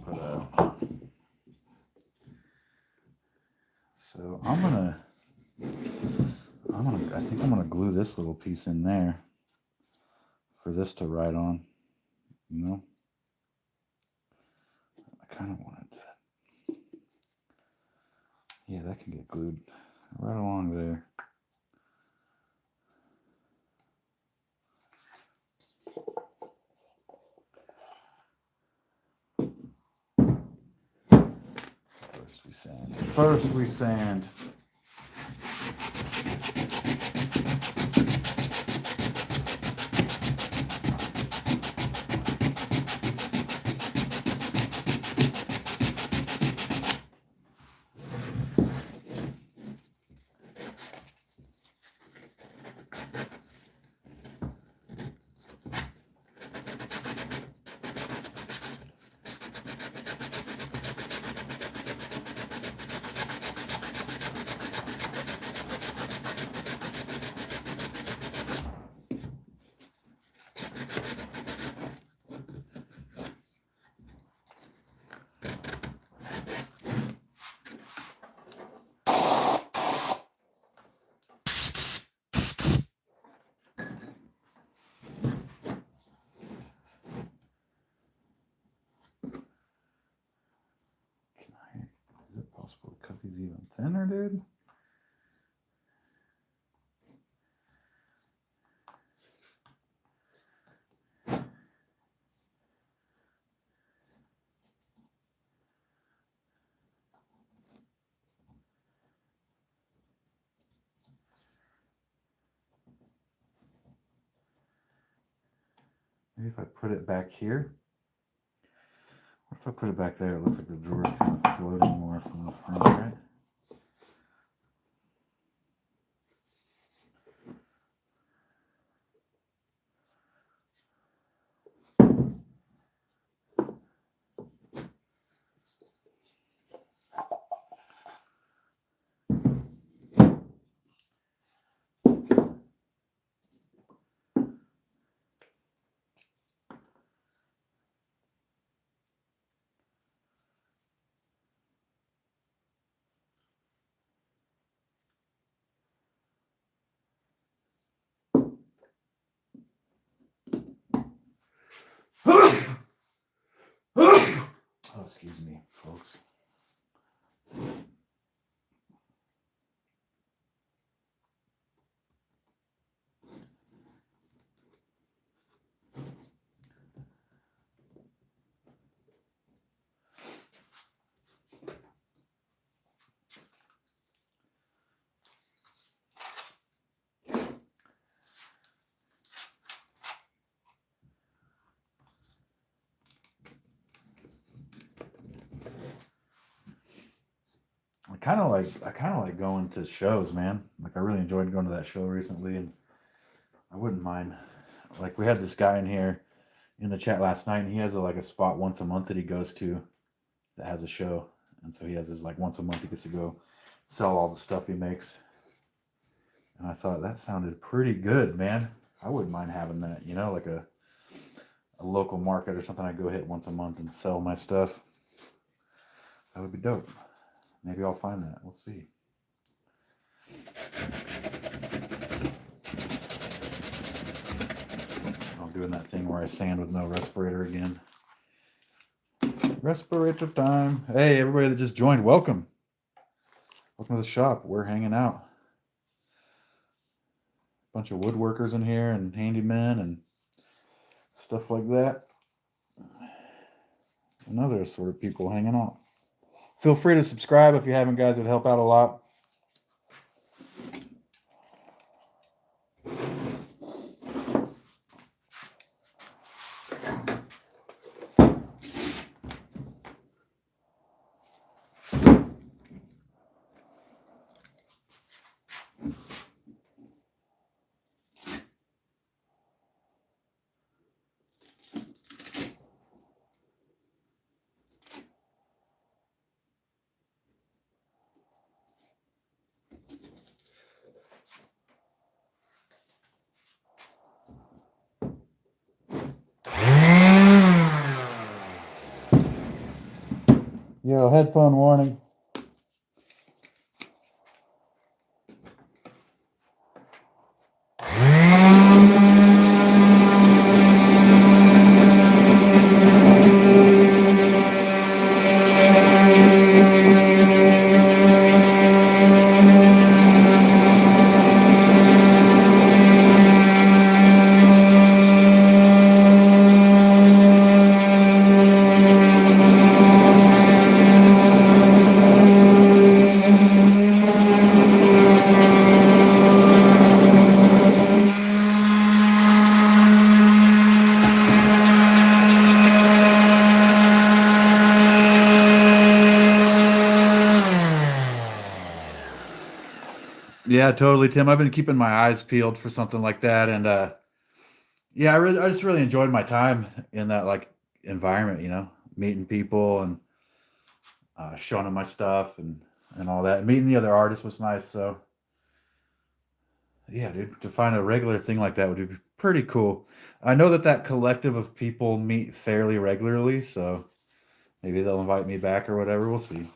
But so I think I'm gonna glue this little piece in there for this to ride on. You know, I kind of wanted that. Yeah, that can get glued right along there. First we sand. Is it possible to cut these even thinner, dude? Maybe if I put it back here. What if I put it back there? It looks like the drawer's kind of floating more from the front, right? Oh, excuse me, folks. I kind of like going to shows, man. Like I really enjoyed going to that show recently, and I wouldn't mind. Like we had this guy in here in the chat last night, and he has like a spot once a month that he goes to that has a show, and so he has his like once a month he gets to go sell all the stuff he makes. And I thought that sounded pretty good, man. I wouldn't mind having that, you know, like a local market or something. I go hit once a month and sell my stuff. That would be dope. Maybe I'll find that. We'll see. I'm doing that thing where I sand with no respirator again. Respirator time. Hey, everybody that just joined, welcome. Welcome to the shop. We're hanging out. Bunch of woodworkers in here and handymen and stuff like that. And other sort of people hanging out. Feel free to subscribe if you haven't, guys. It would help out a lot. Yo, headphone warning. Yeah, totally, Tim. I've been keeping my eyes peeled for something like that, and yeah, I just really enjoyed my time in that like environment, you know, meeting people and showing them my stuff and all that. Meeting the other artists was nice. So yeah, dude, to find a regular thing like that would be pretty cool. I know that that collective of people meet fairly regularly, so maybe they'll invite me back or whatever. We'll see.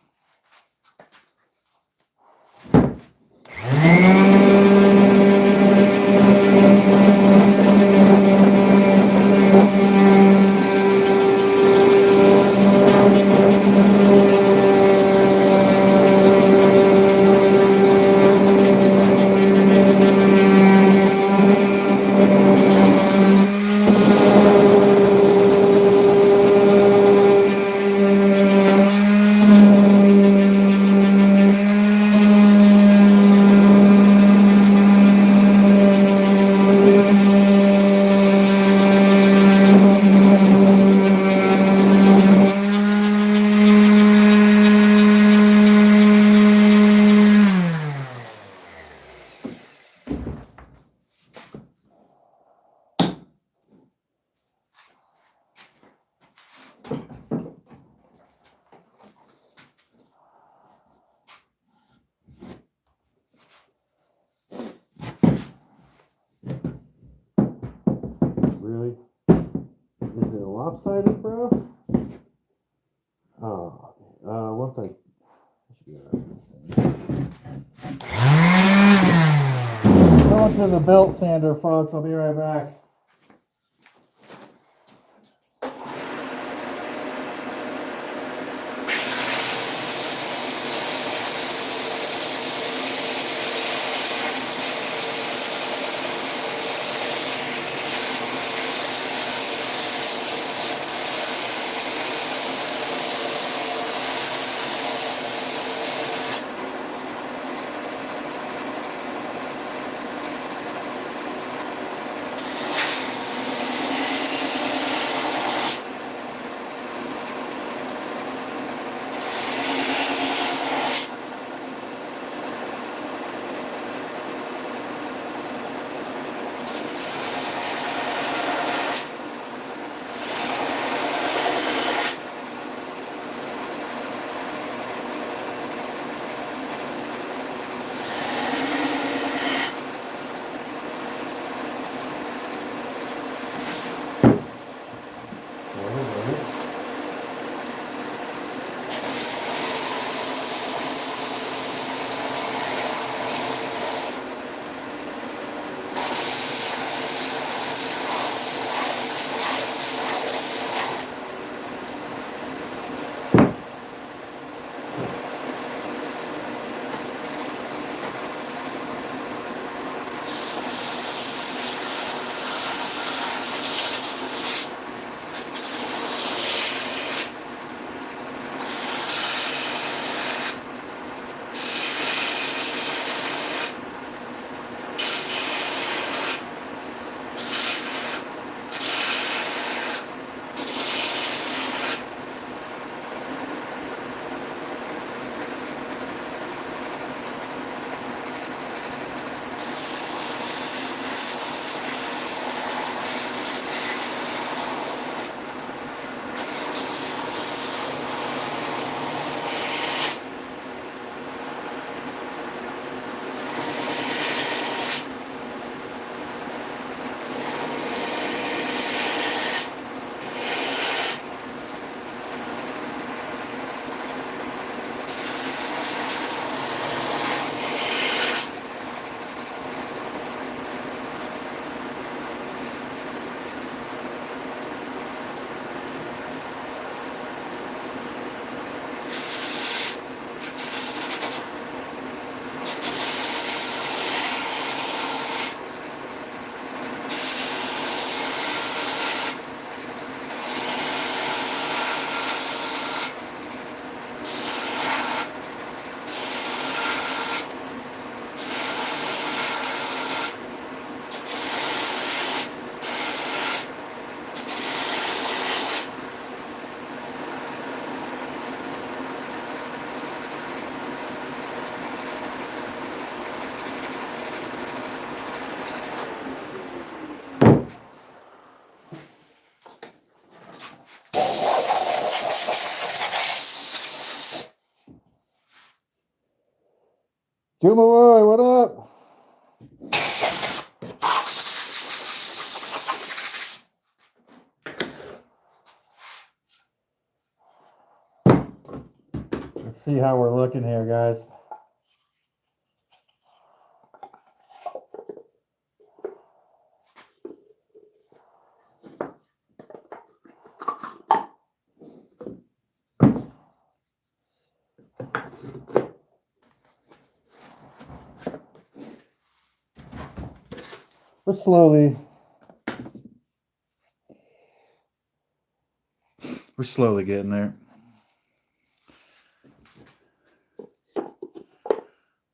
Really? Is it lopsided, bro? Oh, once I should be alright. Going to the belt sander, folks. I'll be right back. Juma boy, what up? Let's see how we're looking here, guys. We're slowly getting there.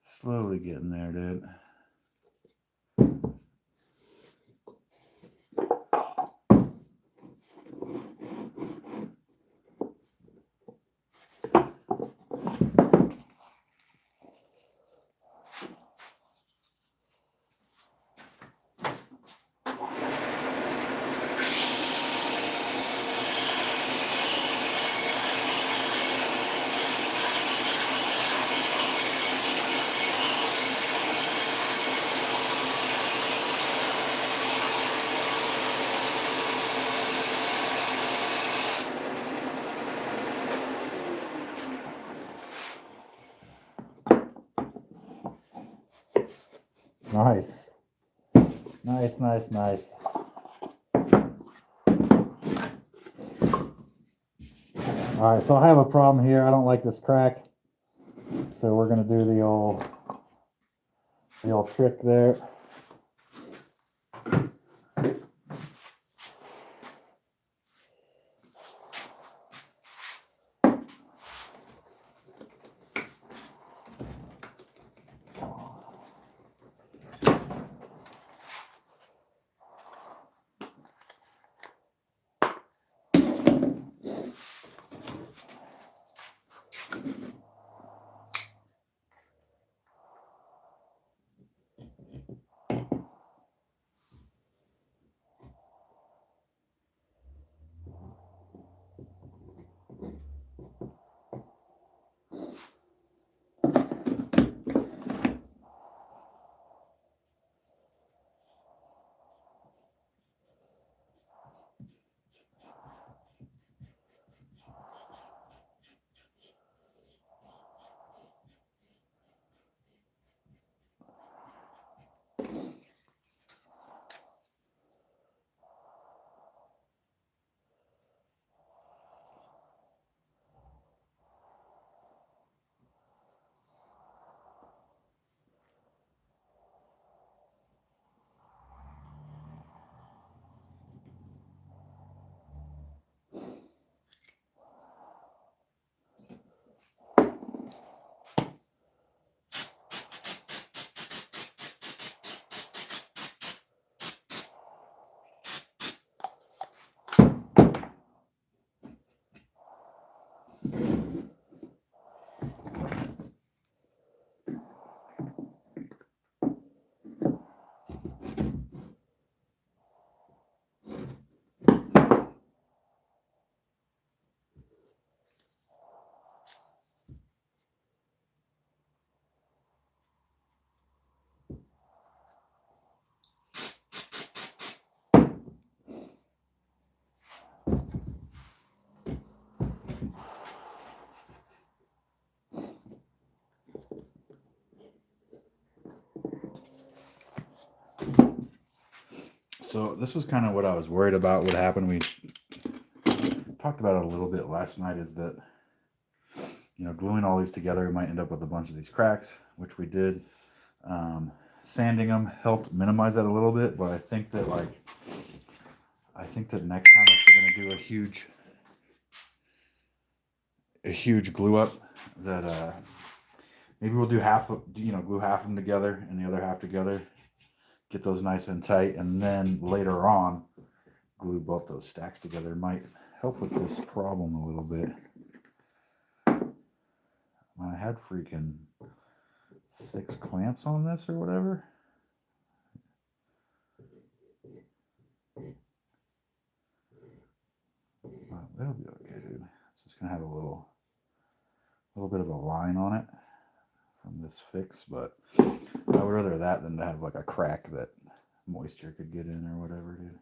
Slowly getting there, dude. Nice. Nice, nice, nice. All right, so I have a problem here. I don't like this crack. So we're going to do the old trick there. So this was kind of what I was worried about would happen. We talked about it a little bit last night, is that, you know, gluing all these together, we might end up with a bunch of these cracks, which we did. Sanding them helped minimize that a little bit, but I think that next time if we're going to do a huge glue up, that maybe we'll do half of, glue half of them together and the other half together, get those nice and tight, and then later on glue both those stacks together. Might help with this problem a little bit. I had freaking 6 clamps on this or whatever. But that'll be okay, dude. It's just gonna have a little bit of a line on it from this fix, but I would rather that than to have like a crack that moisture could get in or whatever, dude.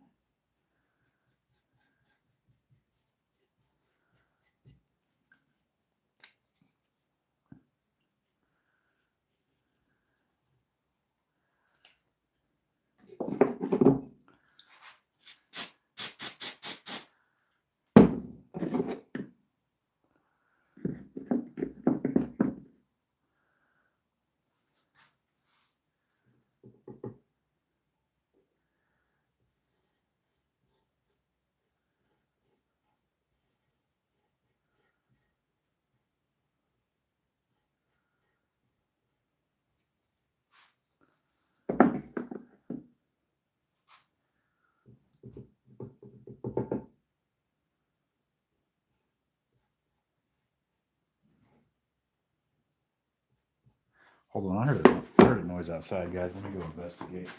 Hold on, I heard a noise outside, guys. Let me go investigate.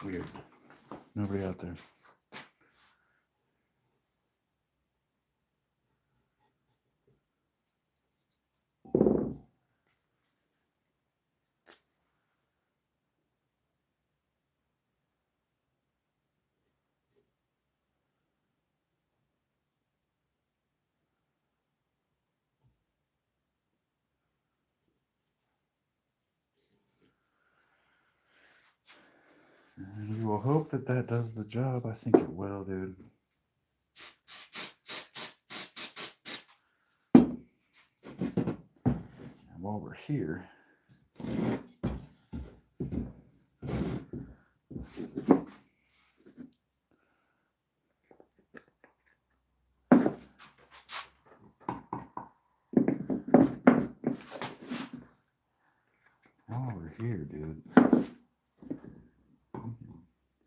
Weird. Nobody out there. And we will hope that that does the job. I think it will, dude. And while we're here, dude, we can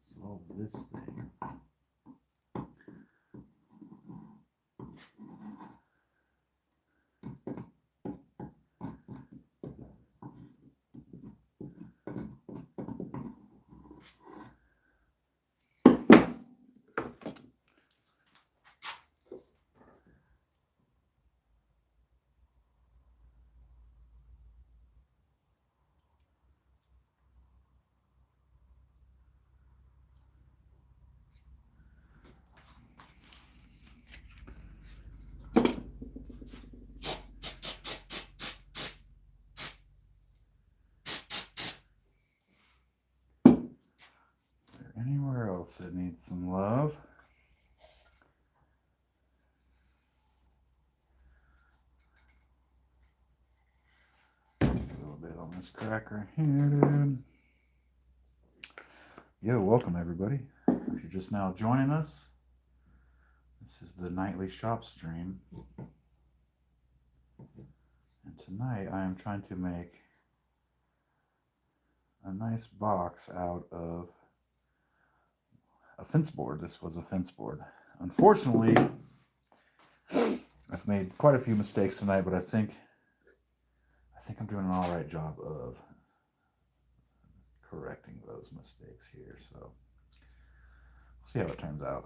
solve this thing. Anywhere else that needs some love? A little bit on this cracker here, dude. Yo, welcome everybody. If you're just now joining us, this is the nightly shop stream. And tonight I am trying to make a nice box out of a fence board. This was a fence board. Unfortunately, I've made quite a few mistakes tonight, but I think I'm doing an all right job of correcting those mistakes here. So we'll see how it turns out.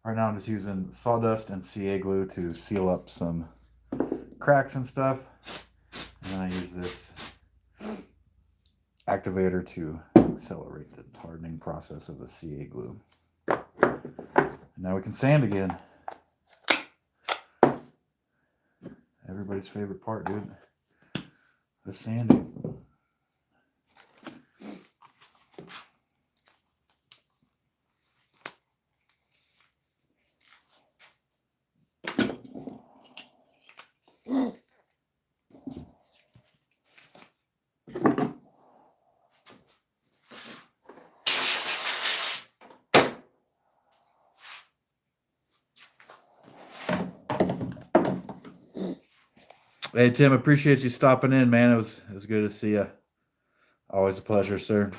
Right now I'm just using sawdust and CA glue to seal up some cracks and stuff. And then I use this activator to accelerate the hardening process of the CA glue. And now we can sand again. Everybody's favorite part, dude. The sanding. Hey Tim, appreciate you stopping in, man. It was good to see you. Always a pleasure, sir.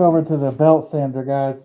over to the belt sander, guys.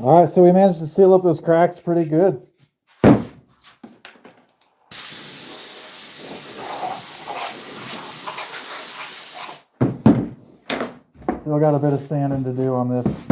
All right, so we managed to seal up those cracks pretty good. Still got a bit of sanding to do on this.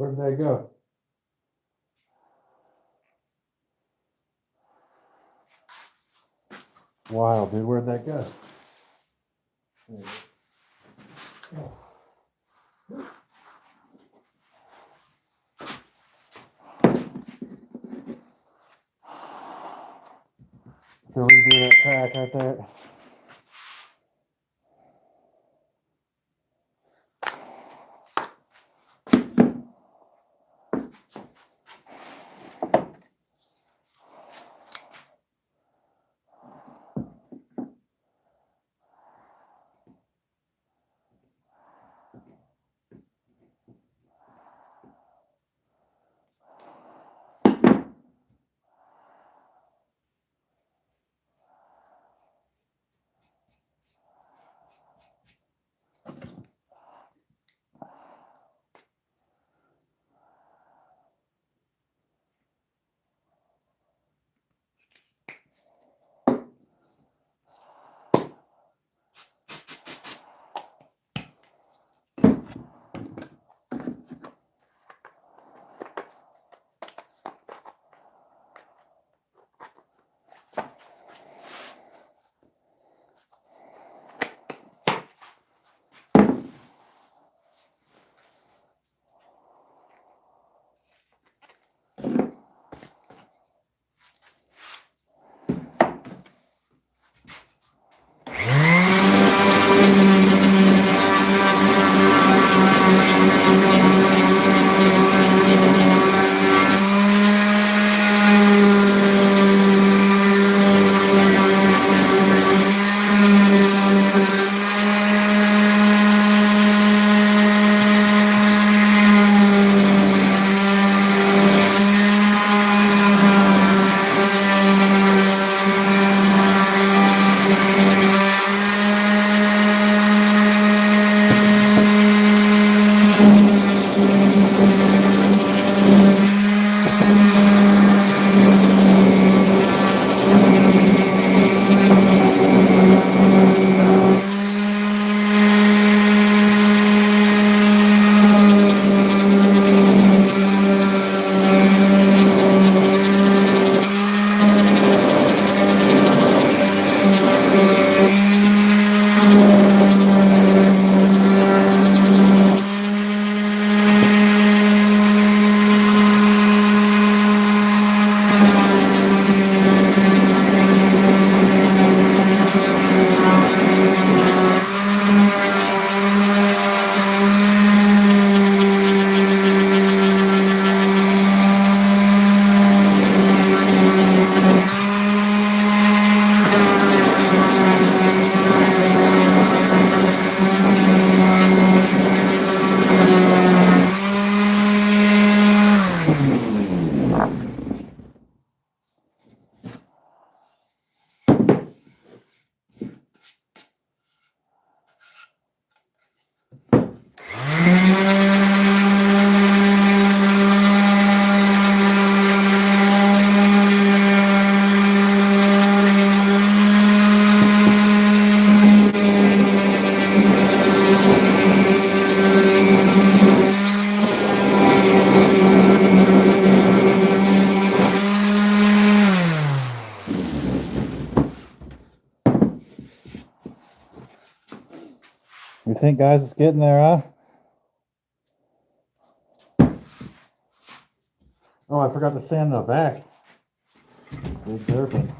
Where did they go? Wow, dude, where'd that go? To redo that track right there. think, guys, it's getting there, huh? Oh, I forgot to sand the back. Big derping.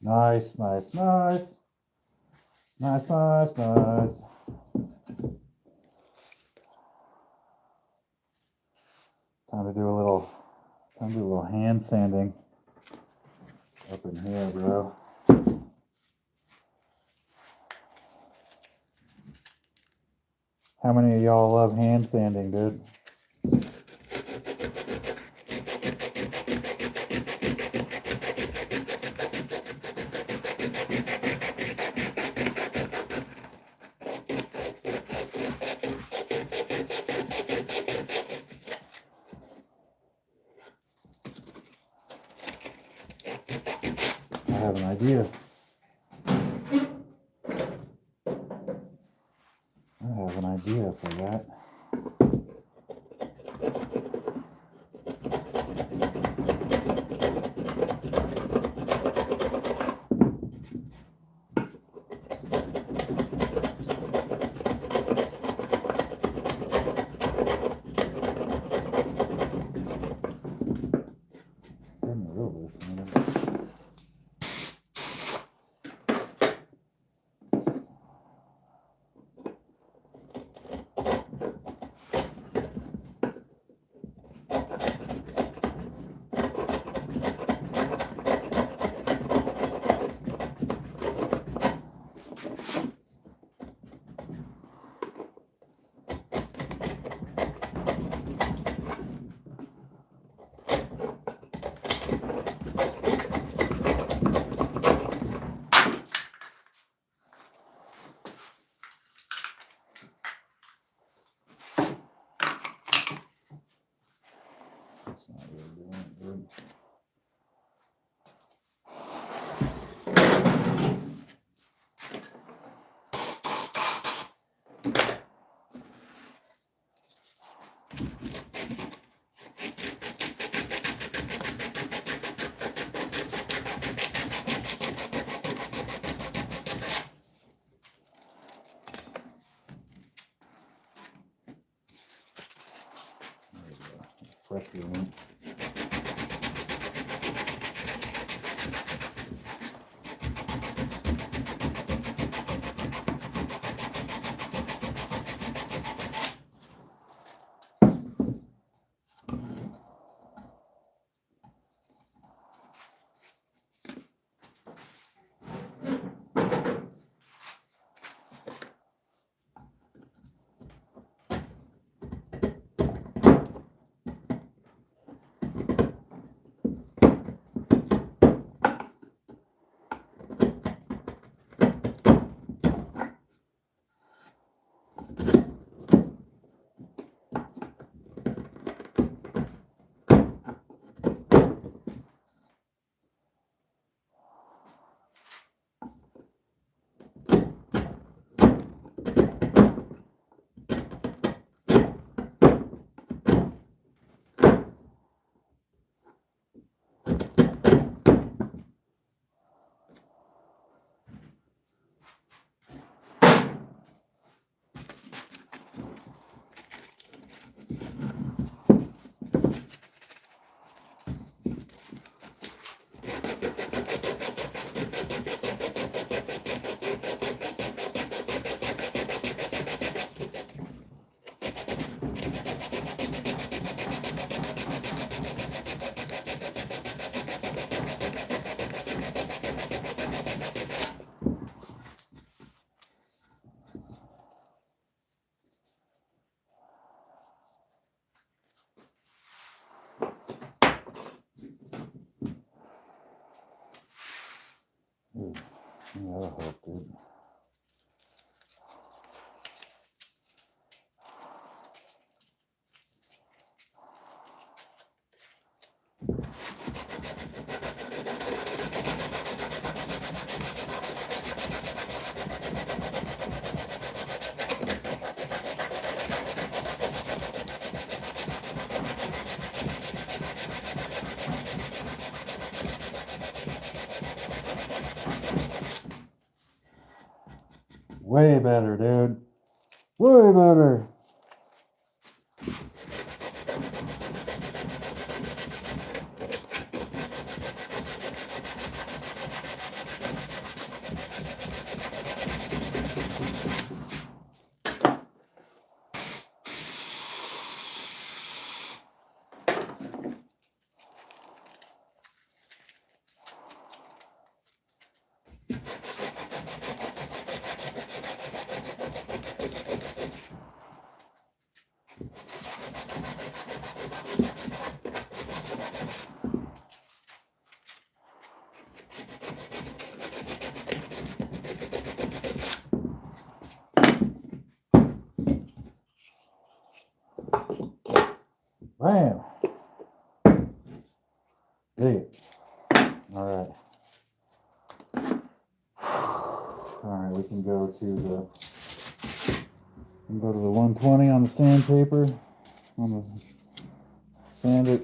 Nice, nice, nice. Nice, nice, nice. Time to do a little hand sanding up in here, bro. How many of y'all love hand sanding, dude? I have an idea. I have an idea for that. Send me a little bit, man. That's not really doing it good. Pressure in it. Yeah, that'll help, dude. Way better, dude. Way better. Bam. Dig it. All right. All right, we can go to the 120 on the sandpaper. I'm gonna sand it.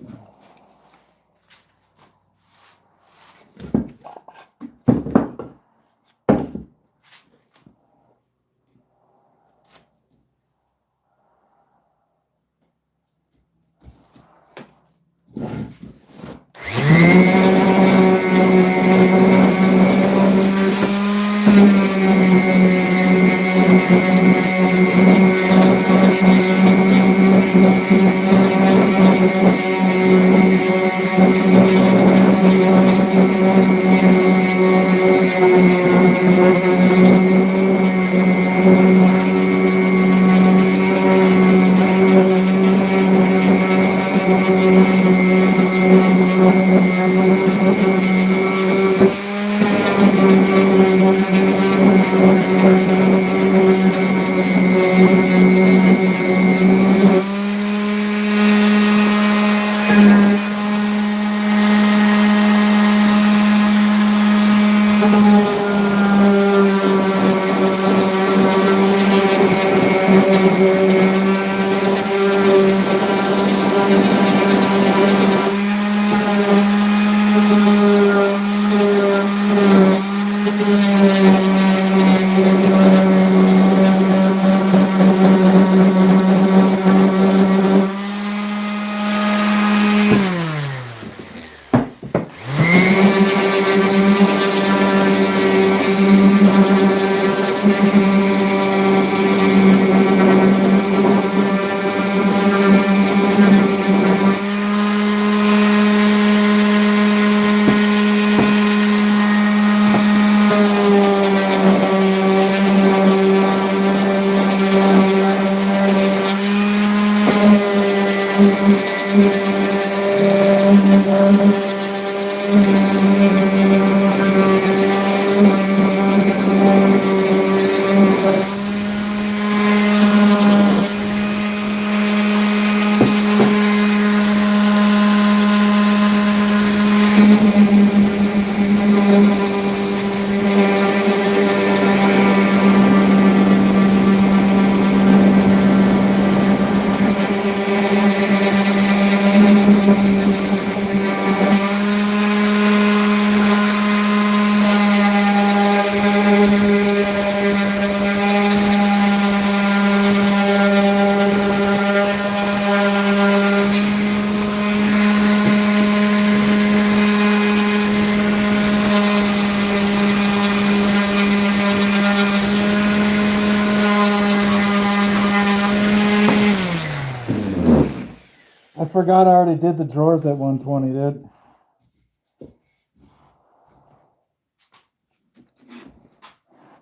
I forgot I already did the drawers at 120, dude.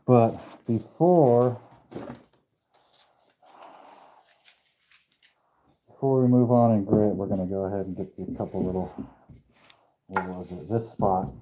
But before we move on and grit, we're gonna go ahead and get a couple little, what was it, this spot.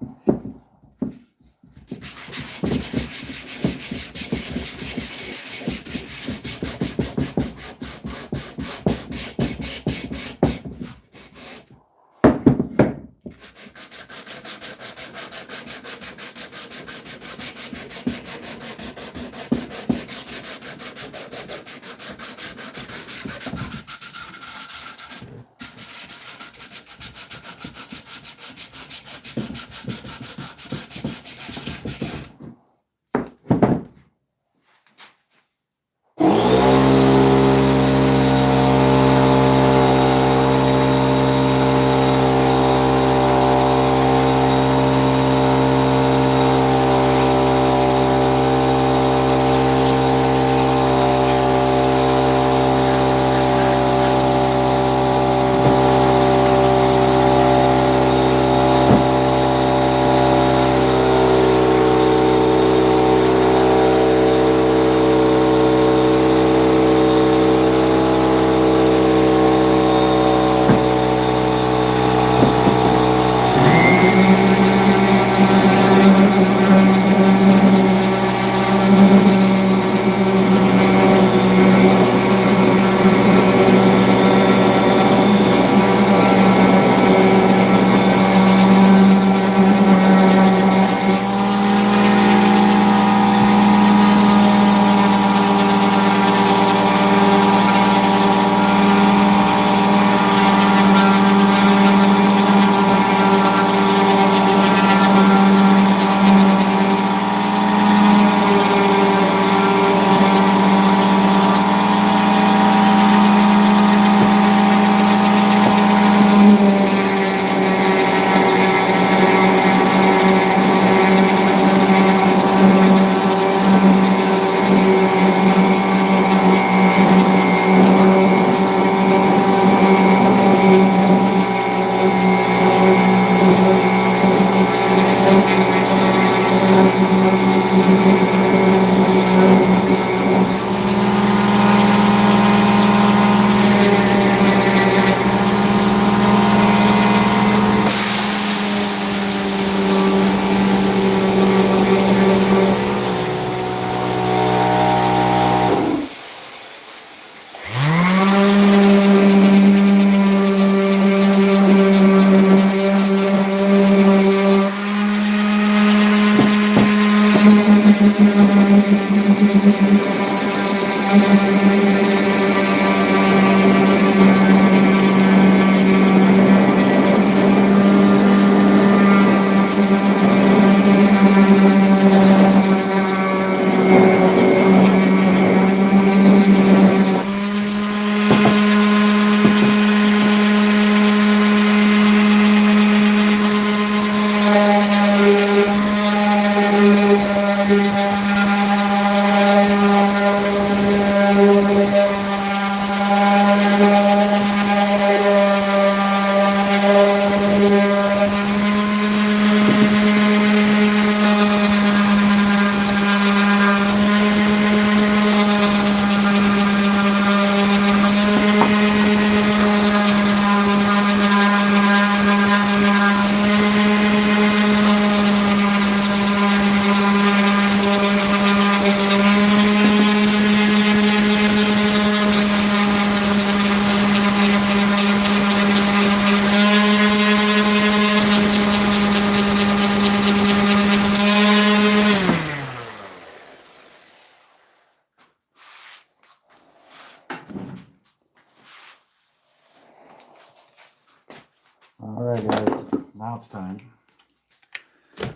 it's time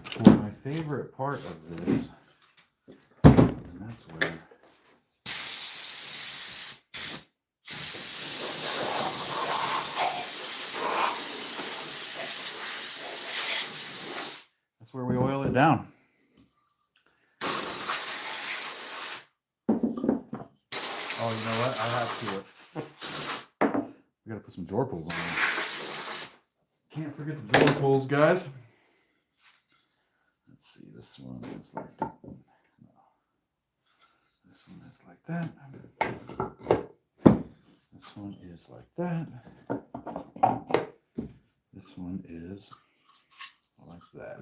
for my favorite part of this. And that's where we oil it down. Oh, you know what? I have to. We gotta put some drawer pulls on there. Can't forget the drawer pulls, guys. Let's see. This one is like that. No. This one is like that. This one is like that. This one is like that.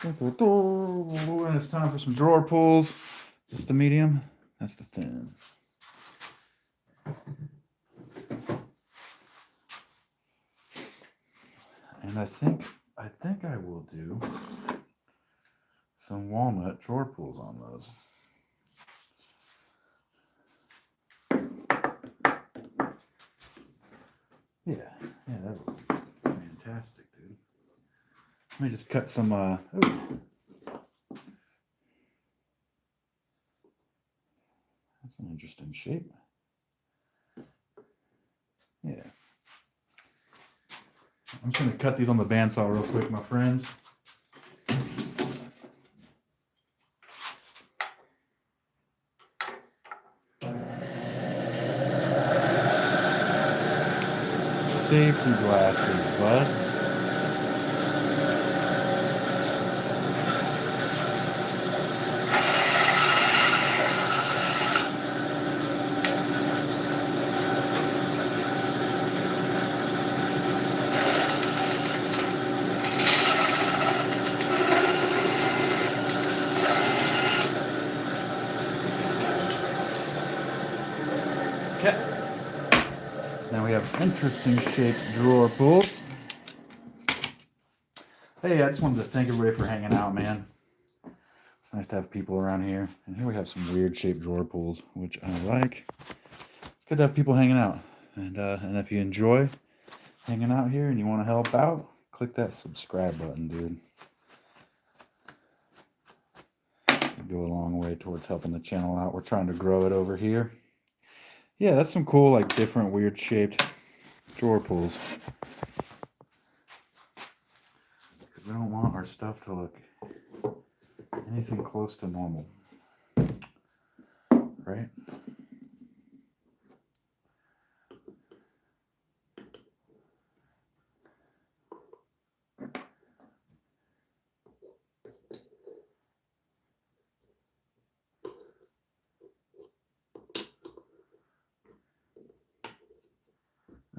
And it's time for some drawer pulls. Is this the medium? That's the thin. And I think I will do some walnut drawer pulls on those. Yeah, that would be fantastic, dude. Let me just cut some, that's an interesting shape. Yeah. I'm just going to cut these on the bandsaw real quick, my friends. Safety glasses, bud. Okay. Now we have interesting shaped drawer pulls. Hey, I just wanted to thank everybody for hanging out, man. It's nice to have people around here. And here we have some weird shaped drawer pulls, which I like. It's good to have people hanging out. And if you enjoy hanging out here and you want to help out, click that subscribe button, dude. It'll go a long way towards helping the channel out. We're trying to grow it over here. Yeah, that's some cool, like, different, weird shaped drawer pulls. Because we don't want our stuff to look anything close to normal. Right?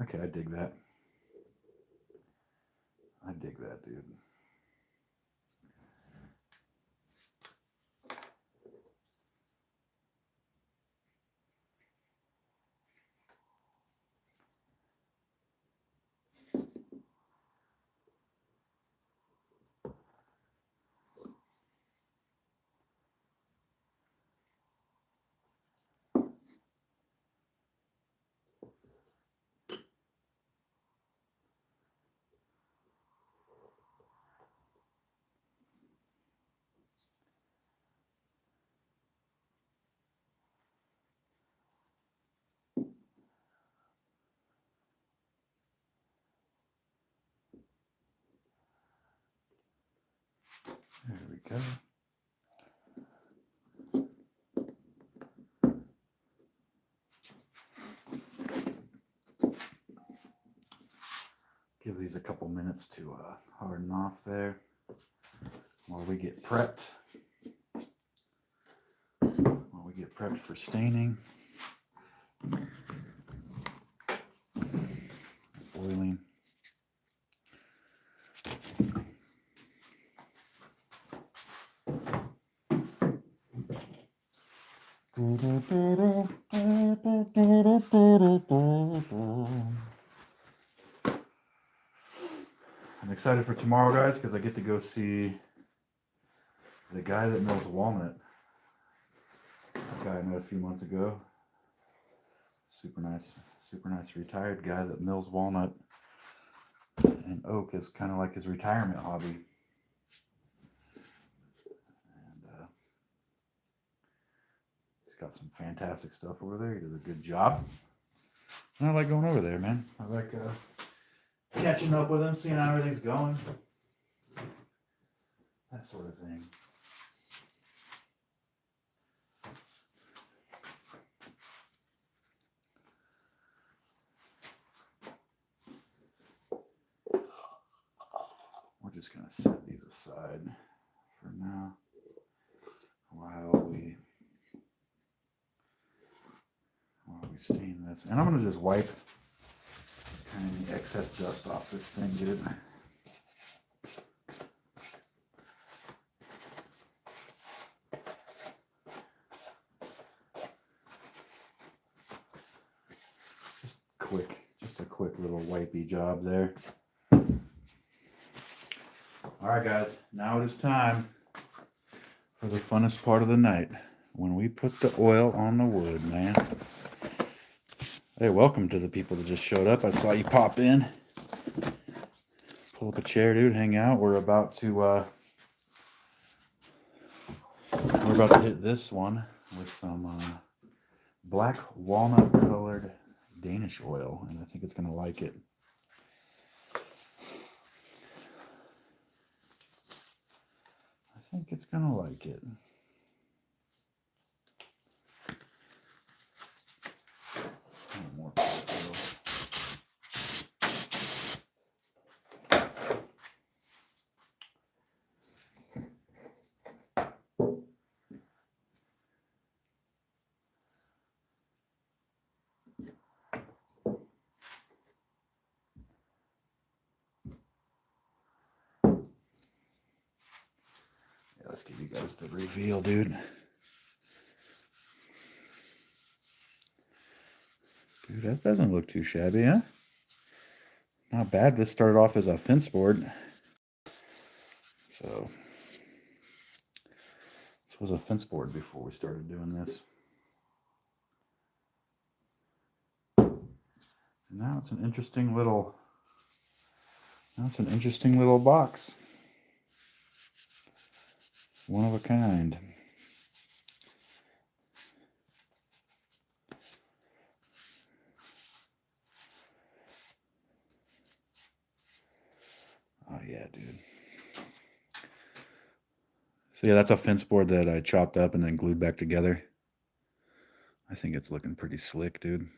Okay, I dig that. I dig that, dude. There we go. Give these a couple minutes to harden off there while we get prepped. While we get prepped for staining. Oiling. I'm excited for tomorrow, guys, because I get to go see the guy that mills walnut. A guy I met a few months ago. Super nice retired guy that mills walnut. And oak is kind of like his retirement hobby. And he's got some fantastic stuff over there. He does a good job. And I like going over there, man. I like catching up with him, seeing how everything's going. That sort of thing. We're just going to set these aside for now while we stain this. And I'm going to just wipe kind of the excess dust off this thing, dude. Just a quick little wipey job there. All right, guys, now it is time for the funnest part of the night, when we put the oil on the wood, man. Hey, welcome to the people that just showed up. I saw you pop in. Pull up a chair, dude, hang out. We're about to hit this one with some black walnut colored Danish oil, and I think it's gonna like it. I think it's gonna like it. More oil. Let's give you guys the reveal, dude. Dude, that doesn't look too shabby, huh? Not bad. This started off as a fence board. So, this was a fence board before we started doing this. And now it's an interesting little box. One of a kind. Oh yeah, dude. So yeah, that's a fence board that I chopped up and then glued back together. I think it's looking pretty slick, dude.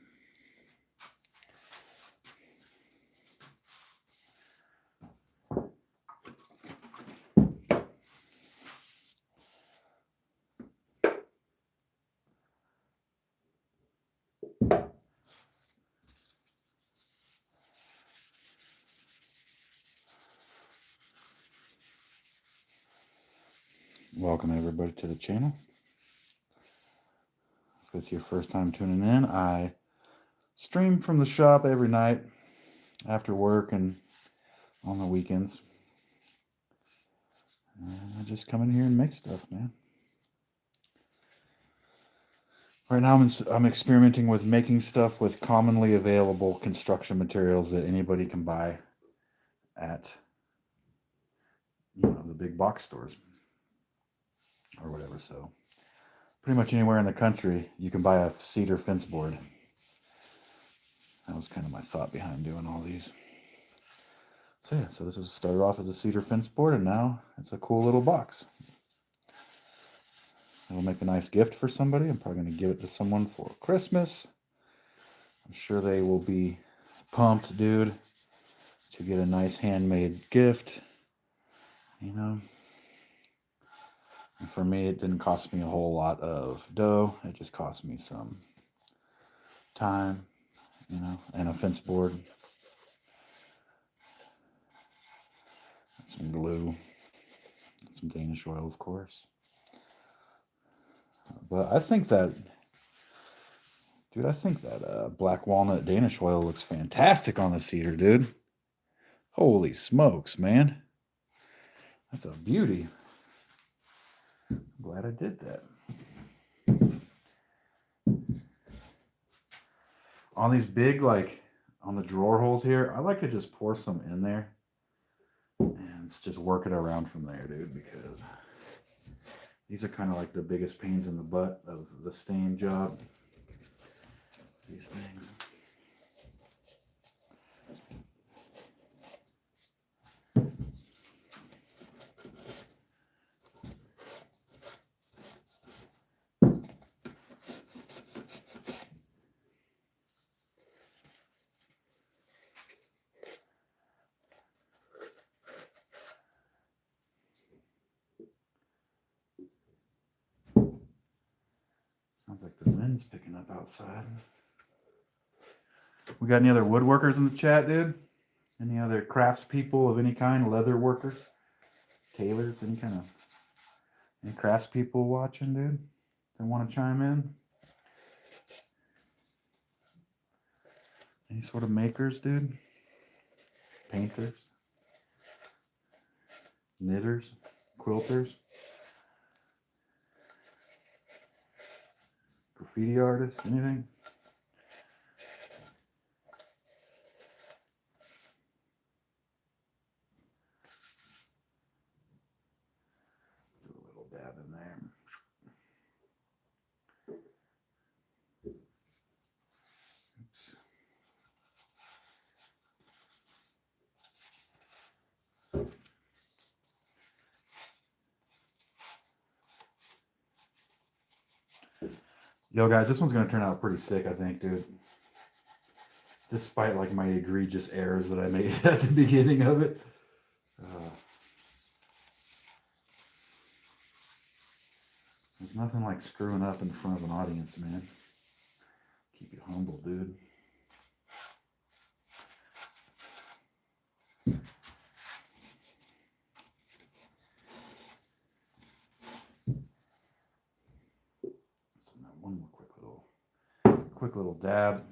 Welcome everybody to the channel. If it's your first time tuning in, I stream from the shop every night after work and on the weekends. I just come in here and make stuff, man. Right now I'm experimenting with making stuff with commonly available construction materials that anybody can buy at, you know, the big box stores or whatever. So pretty much anywhere in the country you can buy a cedar fence board. That was kind of my thought behind doing all these. So yeah, so this is started off as a cedar fence board, and now it's a cool little box. It'll make a nice gift for somebody. I'm probably going to give it to someone for Christmas. I'm sure they will be pumped, dude, to get a nice handmade gift. You know, and for me, it didn't cost me a whole lot of dough. It just cost me some time, you know, and a fence board, some glue, some Danish oil, of course. But I think that, dude, black walnut Danish oil looks fantastic on the cedar, dude. Holy smokes, man. That's a beauty. I'm glad I did that. On these big, like, on the drawer holes here, I like to just pour some in there and just work it around from there, dude, because these are kind of like the biggest pains in the butt of the stain job. These things. Sounds like the wind's picking up outside. We got any other woodworkers in the chat, dude? Any other craftspeople of any kind? Leather workers? Tailors? Any craftspeople watching, dude? That want to chime in? Any sort of makers, dude? Painters? Knitters? Quilters? Graffiti artists? Anything? Do a little dab in there. Oops. Yo, guys, this one's going to turn out pretty sick, I think, dude. Despite, like, my egregious errors that I made at the beginning of it. There's nothing like screwing up in front of an audience, man. Keep you humble, dude. So now one more quick little dab.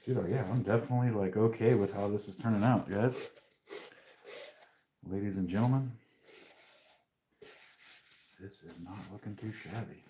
Dude, yeah, I'm definitely like okay with how this is turning out, guys. Ladies and gentlemen, this is not looking too shabby.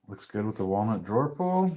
Looks good with the walnut drawer pull.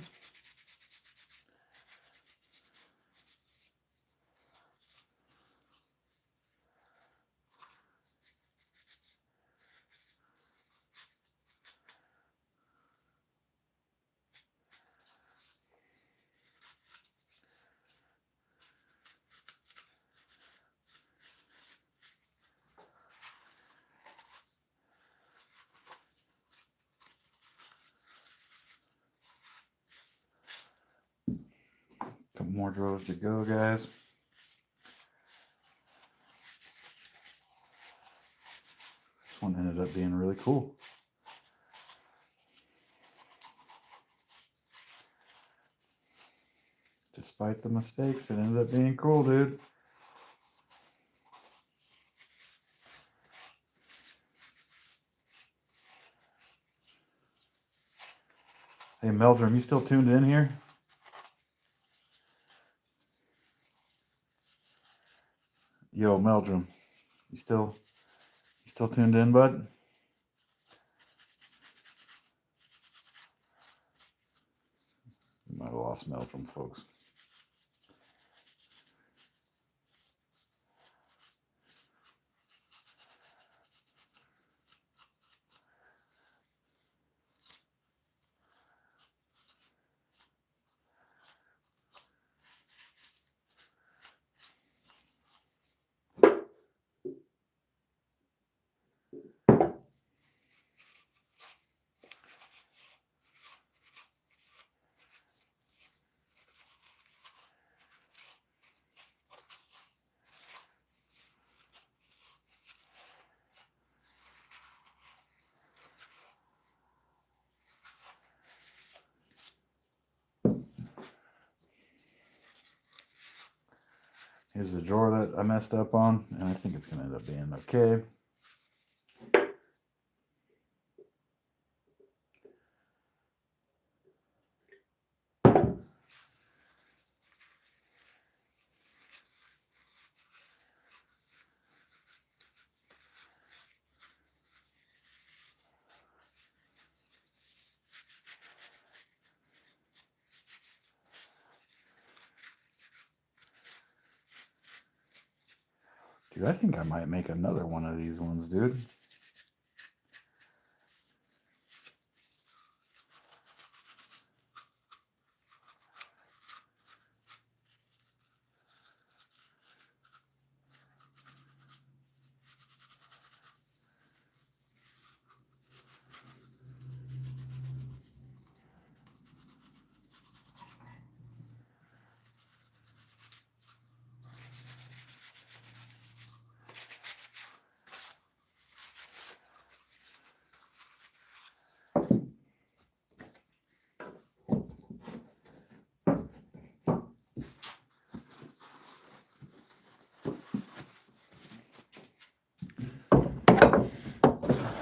Couple more drawers to go, guys. This one ended up being really cool. Despite the mistakes, it ended up being cool, dude. Hey, Meldrum, you still tuned in here? Yo, Meldrum, you still tuned in, bud? We might have lost Meldrum, folks. Here's the drawer that I messed up on, and I think it's going to end up being okay. Dude, I think I might make another one of these ones, dude.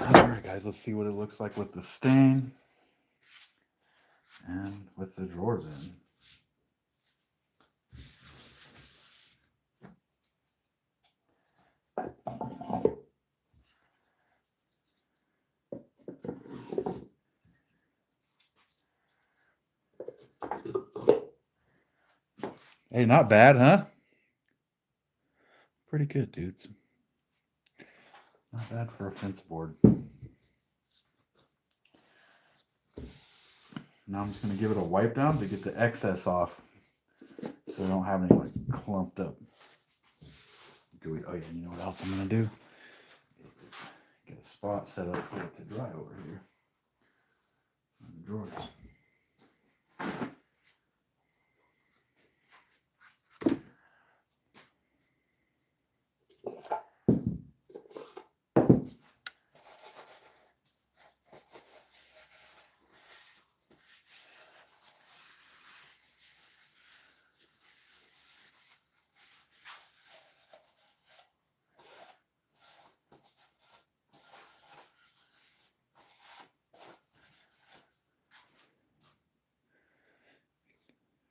Alright guys, let's see what it looks like with the stain and with the drawers in. Hey, not bad, huh? Pretty good, dudes. Not bad for a fence board. Now I'm just going to give it a wipe down to get the excess off so I don't have any like clumped up gooey. Oh yeah, you know what else I'm going to do? Get a spot set up for it to dry over here in the drawers.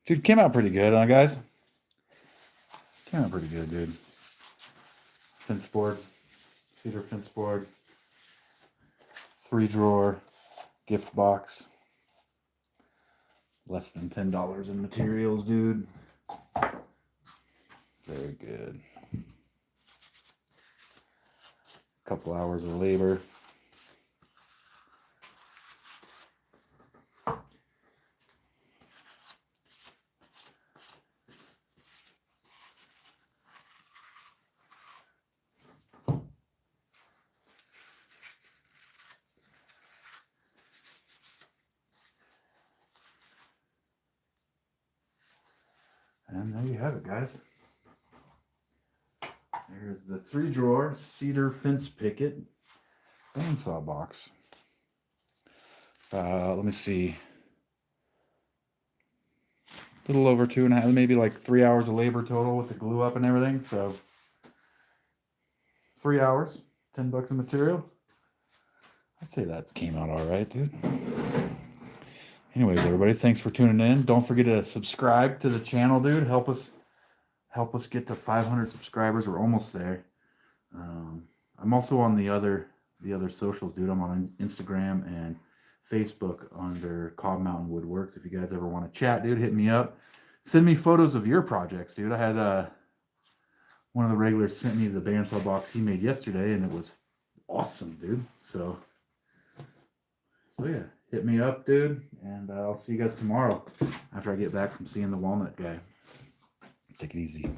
Dude, came out pretty good, huh, guys? Came out pretty good, dude. Fence board, cedar fence board, 3-drawer, gift box. Less than $10 in materials, dude. Very good. Couple hours of labor. And there you have it, guys. There's the 3-drawer cedar fence picket bandsaw box. Let me see. A little over 2.5, maybe like 3 hours of labor total with the glue up and everything. So 3 hours, $10 of material. I'd say that came out all right, dude. Anyways, everybody, thanks for tuning in. Don't forget to subscribe to the channel, dude. Help us get to 500 subscribers. We're almost there. I'm also on the other socials, dude. I'm on Instagram and Facebook under Cobb Mountain Woodworks. If you guys ever want to chat, dude, hit me up. Send me photos of your projects, dude. I had one of the regulars sent me the bandsaw box he made yesterday, and it was awesome, dude. So yeah, hit me up, dude, and I'll see you guys tomorrow after I get back from seeing the walnut guy. Take it easy.